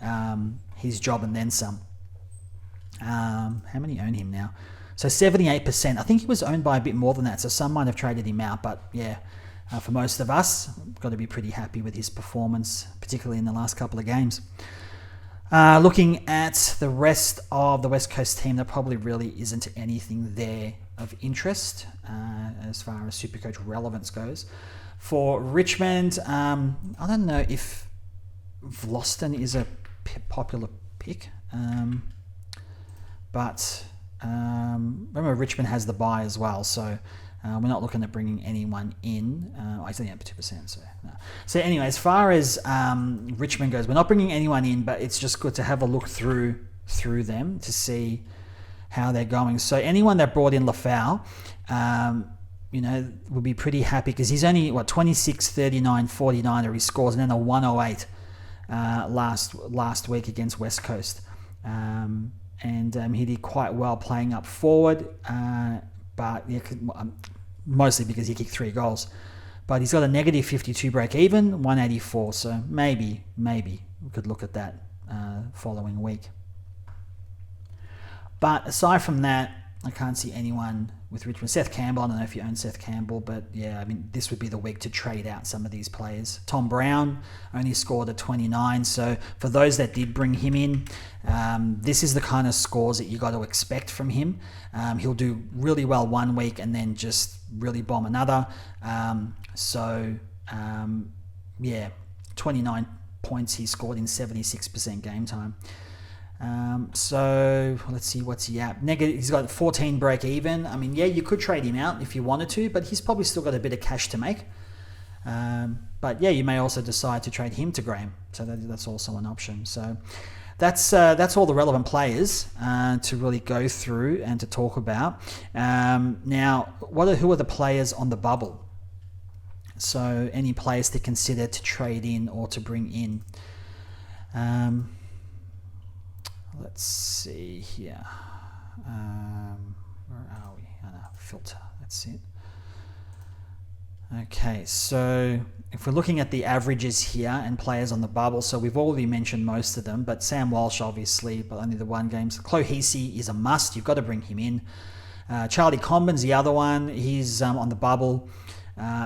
A: his job and then some. How many own him now? So 78%. I think he was owned by a bit more than that, so some might have traded him out. But yeah, for most of us, got to be pretty happy with his performance, particularly in the last couple of games. Looking at the rest of the West Coast team, there probably really isn't anything there of interest as far as SuperCoach relevance goes. For Richmond, I don't know if Vlosten is a popular pick, but remember Richmond has the bye as well, so we're not looking at bringing anyone in. I said 2%. So no. So anyway, as far as Richmond goes, we're not bringing anyone in, but it's just good to have a look through them to see how they're going. So anyone that brought in Lafau, would be pretty happy because he's only 26, 39, 49 he scores, and then a 108 last week against West Coast, and he did quite well playing up forward. But yeah, mostly because he kicked 3 goals. But he's got a negative 52 break even, 184. So maybe we could look at that following week. But aside from that, I can't see anyone with Richmond. Seth Campbell, I don't know if you own Seth Campbell, but yeah, I mean, this would be the week to trade out some of these players. Tom Brown only scored a 29, so for those that did bring him in, this is the kind of scores that you got to expect from him. He'll do really well one week and then just really bomb another. 29 points he scored in 76% game time. So let's see, what's he at? He's got 14 break even. I mean, yeah, you could trade him out if you wanted to, but he's probably still got a bit of cash to make. But yeah, you may also decide to trade him to Graham. So that's also an option. So that's all the relevant players to really go through and to talk about. Now, who are the players on the bubble? So any players to consider to trade in or to bring in. Let's see here. Where are we? Filter. That's it. Okay, so if we're looking at the averages here and players on the bubble, so we've already mentioned most of them, but Sam Walsh, obviously, but only the one game. So Clohesy is a must. You've got to bring him in. Charlie Comben's the other one. He's on the bubble.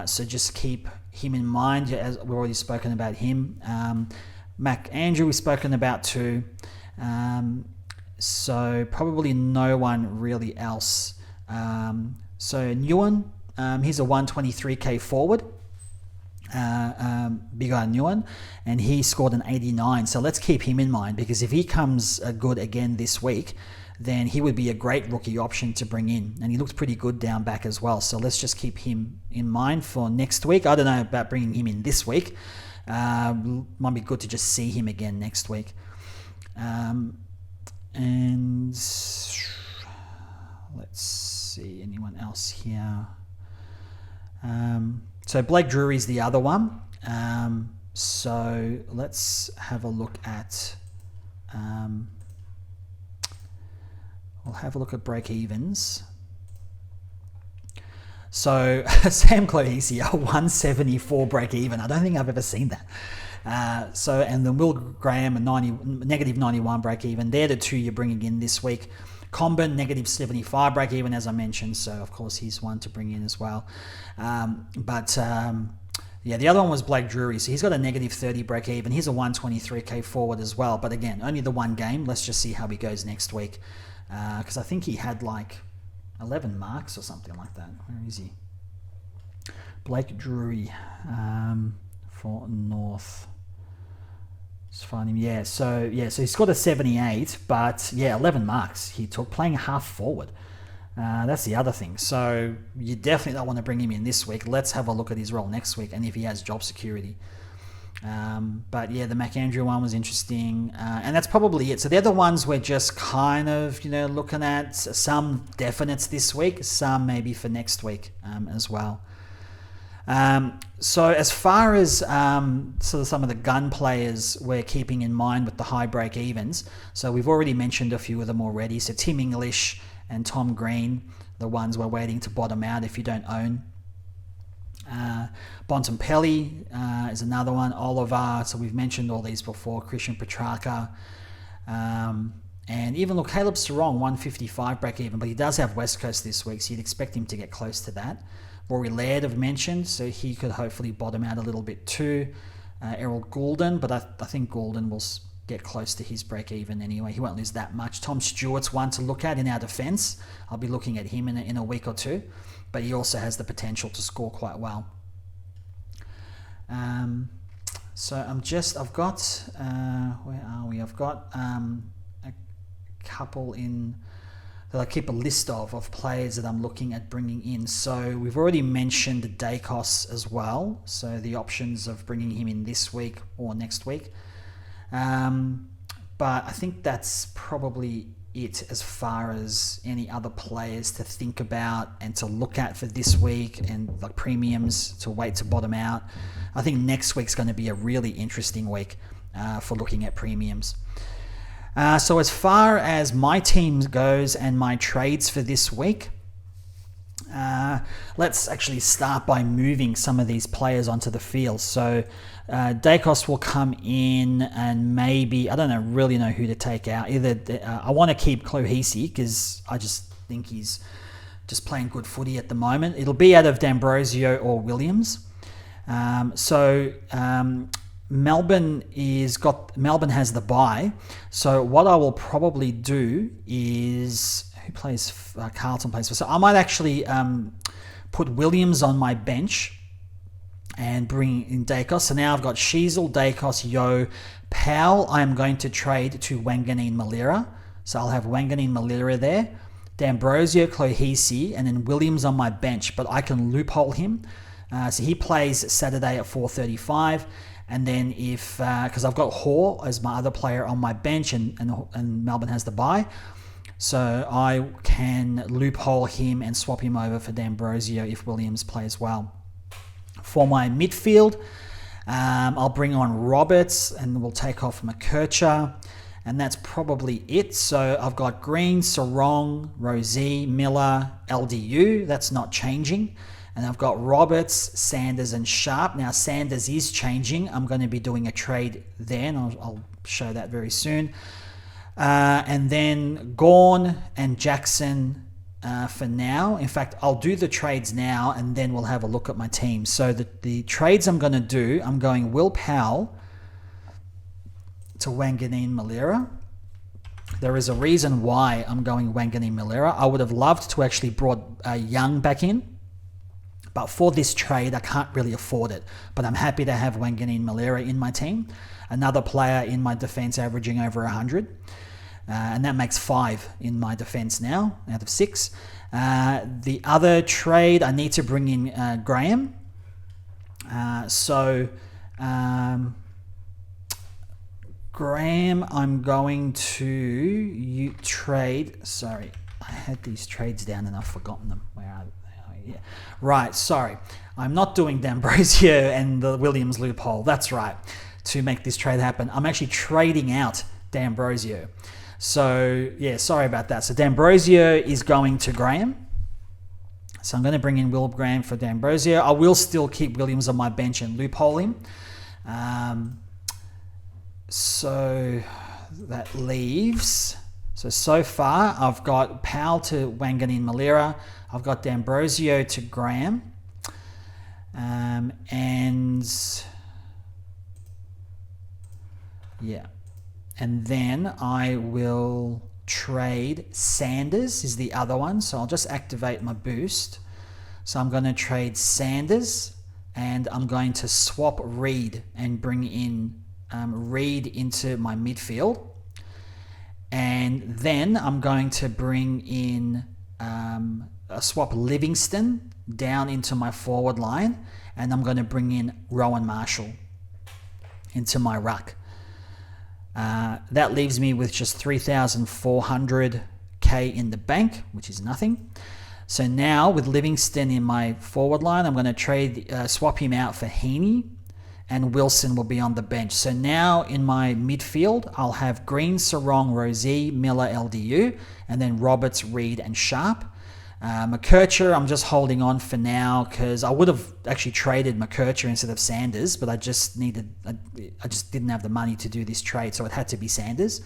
A: So just keep him in mind, as we've already spoken about him. Mac Andrew we've spoken about too. So probably no one really else. So Nguyen, he's a 123k forward, big guy Nguyen, and he scored an 89. So let's keep him in mind, because if he comes good again this week, then he would be a great rookie option to bring in, and he looks pretty good down back as well. So let's just keep him in mind for next week. I don't know about bringing him in this week. Might be good to just see him again next week. And let's see, anyone else here? So Blake Drury's the other one. So let's have a look at we'll have a look at break evens. So Sam Clohesy, a 174 break even. I don't think I've ever seen that. And then Will Graham, a negative 91 break even. They're the two you're bringing in this week. Comben, negative 75 break even, as I mentioned. So, of course, he's one to bring in as well. The other one was Blake Drury. So he's got a negative 30 break even. He's a 123k forward as well. But again, only the one game. Let's just see how he goes next week. Because I think he had like 11 marks or something like that. Where is he? Blake Drury for North. Let's find him. So he's got a 78, but 11 marks he took playing half forward. That's the other thing. So you definitely don't want to bring him in this week. Let's have a look at his role next week and if he has job security. But the McAndrew one was interesting, and that's probably it. So they're the ones we're just kind of looking at. Some definites this week, some maybe for next week as well. So as far as sort of some of the gun players we're keeping in mind with the high break evens, so we've already mentioned a few of them already. So Tim English and Tom Green, the ones we're waiting to bottom out if you don't own. Bontempelli is another one. Oliver, so we've mentioned all these before. Christian Petrarca. And even look, Caleb Sarong, 155 break even, but he does have West Coast this week, so you'd expect him to get close to that. Rory Laird have mentioned, so he could hopefully bottom out a little bit too. Errol Goulden, but I think Goulden will get close to his break even anyway. He won't lose that much. Tom Stewart's one to look at in our defence. I'll be looking at him in a week or two, but he also has the potential to score quite well. So I've got, where are we? I've got a couple in that I keep a list of players that I'm looking at bringing in. So we've already mentioned Dacos as well. So the options of bringing him in this week or next week. But I think that's probably it as far as any other players to think about and to look at for this week, and like premiums to wait to bottom out. I think next week's going to be a really interesting week for looking at premiums. So as far as my team goes and my trades for this week, let's actually start by moving some of these players onto the field. So Dacos will come in, and maybe, I don't really know who to take out. Either I want to keep Clohesi because I just think he's just playing good footy at the moment. It'll be out of D'Ambrosio or Williams. Melbourne has the bye. So what I will probably do is, who plays Carlton plays for? So I might actually put Williams on my bench and bring in Dacos. So now I've got Sheasel, Dacos, Yeo, Powell. I am going to trade to Wanganeen Malira. So I'll have Wanganeen Malira there. D'Ambrosio, Clohesi, and then Williams on my bench. But I can loophole him. So he plays Saturday at 4:35. And then if, because I've got Hoare as my other player on my bench, and Melbourne has the bye, so I can loophole him and swap him over for D'Ambrosio if Williams plays well. For my midfield, I'll bring on Roberts and we'll take off McKercher, and that's probably it. So I've got Green, Sarong, Rozee, Miller, LDU. That's not changing. And I've got Roberts, Sanders, and Sharp. Now, Sanders is changing. I'm going to be doing a trade there, and I'll show that very soon. And then Gawn and Jackson for now. In fact, I'll do the trades now, and then we'll have a look at my team. So the trades I'm going to do, I'm going Will Powell to Wanganeen Malira. There is a reason why I'm going Wanganeen Malira. I would have loved to actually brought Young back in, but for this trade, I can't really afford it. But I'm happy to have Wanganeen Malira in my team. Another player in my defense averaging over 100. And that makes 5 in my defense now, out of 6. The other trade, I need to bring in Graham. Graham, I'm going to trade. Sorry, I had these trades down and I've forgotten them. Where are they? Yeah. Right, sorry. I'm not doing D'Ambrosio and the Williams loophole. That's right. To make this trade happen, I'm actually trading out D'Ambrosio. So, yeah, sorry about that. So D'Ambrosio is going to Graham. So I'm going to bring in Will Graham for D'Ambrosio. I will still keep Williams on my bench and loophole him. So that leaves... So far, I've got Powell to Wanganeen Malira. I've got D'Ambrosio to Graham. And then I will trade Sanders is the other one. So I'll just activate my boost. So I'm going to trade Sanders, and I'm going to swap Reed and bring in Reed into my midfield. And then I'm going to bring in swap Livingston down into my forward line, and I'm going to bring in Rowan Marshall into my ruck. That leaves me with just 3,400k in the bank, which is nothing. So now with Livingston in my forward line, I'm going to swap him out for Heaney, and Wilson will be on the bench. So now in my midfield, I'll have Green, Sarong, Rozee, Miller, LDU, and then Roberts, Reed, and Sharp. McKercher, I'm just holding on for now because I would have actually traded McKercher instead of Sanders, but I just didn't have the money to do this trade, so it had to be Sanders.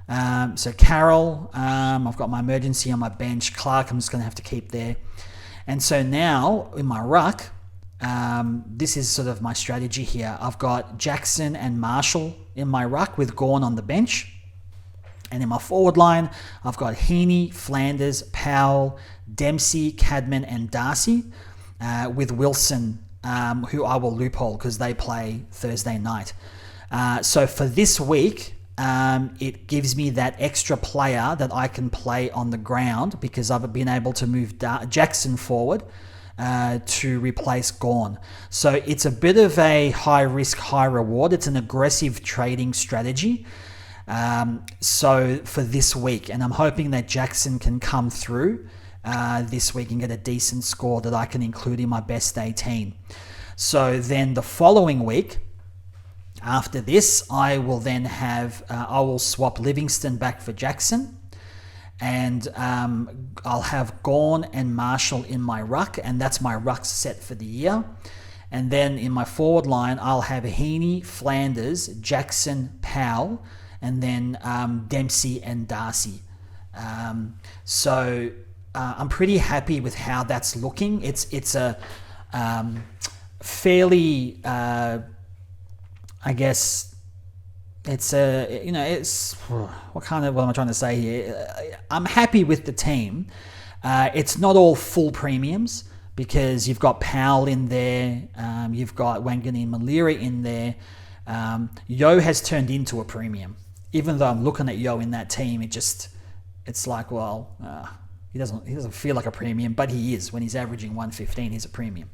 A: So Carroll, I've got my emergency on my bench. Clark, I'm just going to have to keep there. And so now in my ruck, this is sort of my strategy here. I've got Jackson and Marshall in my ruck with Gawn on the bench. And in my forward line, I've got Heaney, Flanders, Powell, Dempsey, Cadman, and Darcy, with Wilson, who I will loophole because they play Thursday night. So for this week, it gives me that extra player that I can play on the ground because I've been able to move Jackson forward to replace Gawn. So it's a bit of a high risk, high reward. It's an aggressive trading strategy. So for this week, and I'm hoping that Jackson can come through this week and get a decent score that I can include in my best 18. So then the following week, after this, I will then have, I will swap Livingston back for Jackson, and I'll have Gawn and Marshall in my ruck, and that's my ruck set for the year. And then in my forward line, I'll have Heaney, Flanders, Jackson, Powell, and then Dempsey and Darcy. So I'm pretty happy with how that's looking. It's a fairly, I guess, it's a, it's, what am I trying to say here? I'm happy with the team. It's not all full premiums because you've got Powell in there, you've got Wanganeen Malira in there. Yo has turned into a premium. Even though I'm looking at Yo in that team, it's like, well, he doesn't feel like a premium, but he is. When he's averaging 115, he's a premium.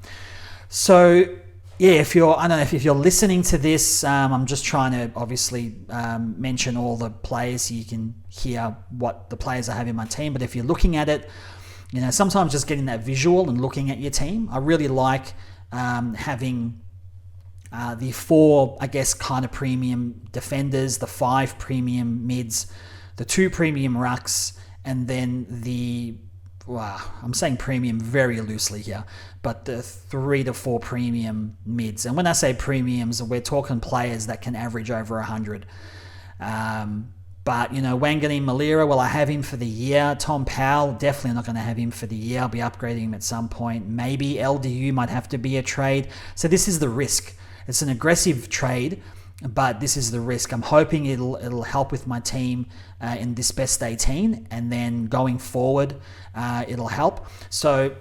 A: So yeah, I don't know if you're listening to this, I'm just trying to obviously mention all the players so you can hear what the players I have in my team. But if you're looking at it, sometimes just getting that visual and looking at your team. I really like having the 4, I guess, kind of premium defenders, the 5 premium mids, the 2 premium rucks, and then I'm saying premium very loosely here, but the 3 to 4 premium mids. And when I say premiums, we're talking players that can average over 100. But, Wanganeen Malira, well, I have him for the year. Tom Powell, definitely not going to have him for the year. I'll be upgrading him at some point. Maybe LDU might have to be a trade. So this is the risk. It's an aggressive trade, but this is the risk. I'm hoping it'll help with my team in this best 18, and then going forward, it'll help. So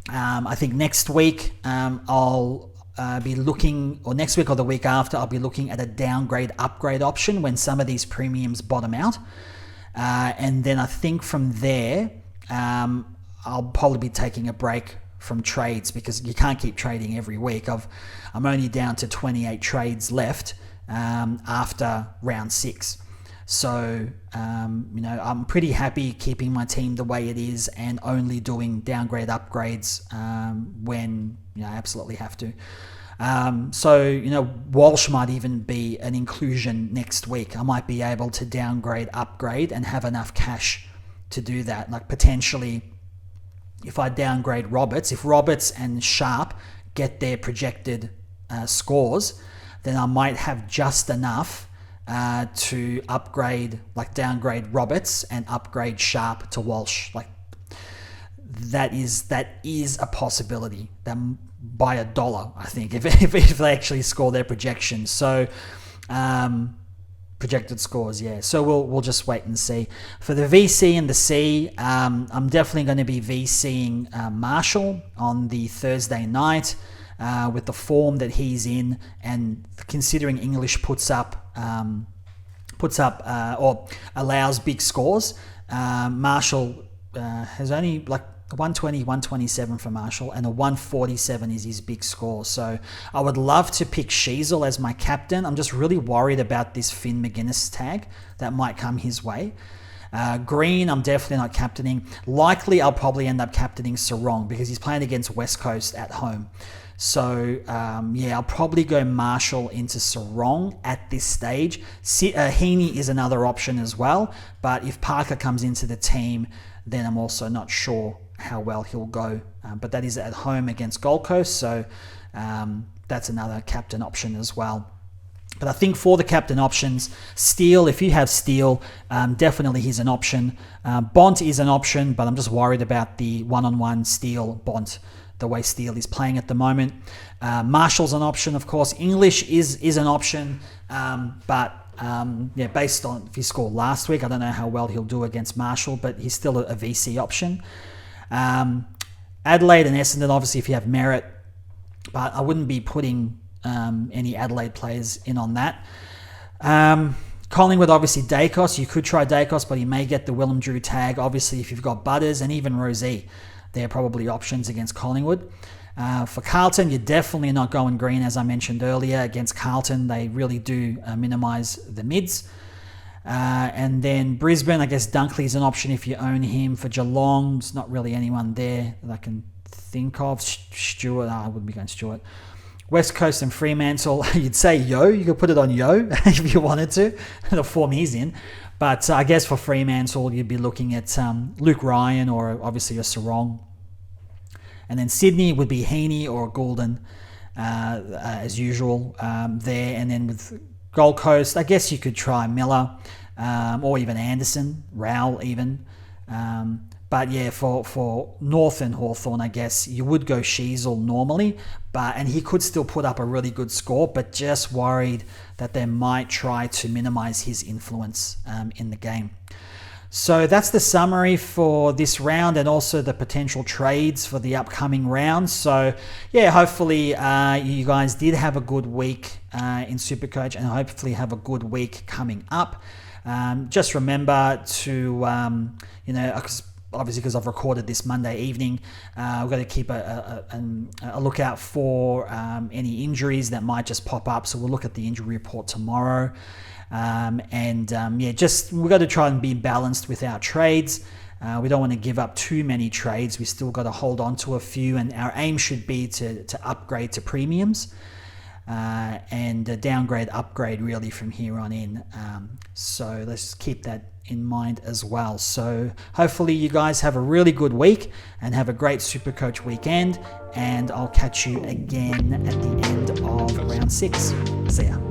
A: I think next week I'll be looking, or next week or the week after, I'll be looking at a downgrade upgrade option when some of these premiums bottom out. And then I think from there, I'll probably be taking a break from trades because you can't keep trading every week. I'm only down to 28 trades left after round 6. So, I'm pretty happy keeping my team the way it is and only doing downgrade upgrades when I absolutely have to. So, Walsh might even be an inclusion next week. I might be able to downgrade, upgrade, and have enough cash to do that. Like potentially, if I downgrade Roberts, if Roberts and Sharp get their projected scores, then I might have just enough to upgrade, like downgrade Roberts and upgrade Sharp to Walsh. Like that is a possibility. That by $1, I think, if they actually score their projections. So projected scores, yeah. So we'll just wait and see. For the VC and the C, I'm definitely going to be VCing Marshall on the Thursday night with the form that he's in, and considering English puts up or allows big scores. Marshall has only like 120, 127 for Marshall, and a 147 is his big score. So I would love to pick Sheasel as my captain. I'm just really worried about this Finn McGuinness tag that might come his way. Green, I'm definitely not captaining. Likely, I'll probably end up captaining Sarong because he's playing against West Coast at home. So, I'll probably go Marshall into Sarong at this stage. Heaney is another option as well, but if Parker comes into the team, then I'm also not sure how well he'll go. But that is at home against Gold Coast, so that's another captain option as well. But I think for the captain options, Steele, if you have Steele, definitely he's an option. Bont is an option, but I'm just worried about the one-on-one Steele-Bont, the way Steele is playing at the moment. Marshall's an option, of course. English is an option, but based on if he scored last week, I don't know how well he'll do against Marshall, but he's still a VC option. Adelaide and Essendon, obviously, if you have Merritt, but I wouldn't be putting any Adelaide players in on that. Collingwood, obviously Dacos. You could try Dacos, but he may get the Willem Drew tag. Obviously, if you've got Butters and even Rosé, they're probably options against Collingwood. For Carlton, you're definitely not going green, as I mentioned earlier. Against Carlton, they really do minimise the mids. And then Brisbane, I guess Dunkley's an option if you own him. For Geelong, there's not really anyone there that I can think of. Stewart, I wouldn't be going Stewart. West Coast and Fremantle, you'd say Yo. You could put it on Yo if you wanted to, the form he's in. But I guess for Fremantle, you'd be looking at Luke Ryan or obviously a Sarong. And then Sydney would be Heaney or Goulden as usual there. And then with Gold Coast, I guess you could try Miller or even Anderson, Rowell even. But yeah, for North and Hawthorn, I guess you would go Sheasel normally, and he could still put up a really good score, but just worried that they might try to minimize his influence in the game. So that's the summary for this round and also the potential trades for the upcoming round. So yeah, hopefully you guys did have a good week in SuperCoach and hopefully have a good week coming up. Just remember to, obviously because I've recorded this Monday evening, we've got to keep a lookout for any injuries that might just pop up. So we'll look at the injury report tomorrow. Just we've got to try and be balanced with our trades. We don't want to give up too many trades. We still got to hold on to a few, and our aim should be to upgrade to premiums and downgrade, upgrade really from here on in. So let's keep that in mind as well. So hopefully you guys have a really good week and have a great SuperCoach weekend, and I'll catch you again at the end of round 6. See ya.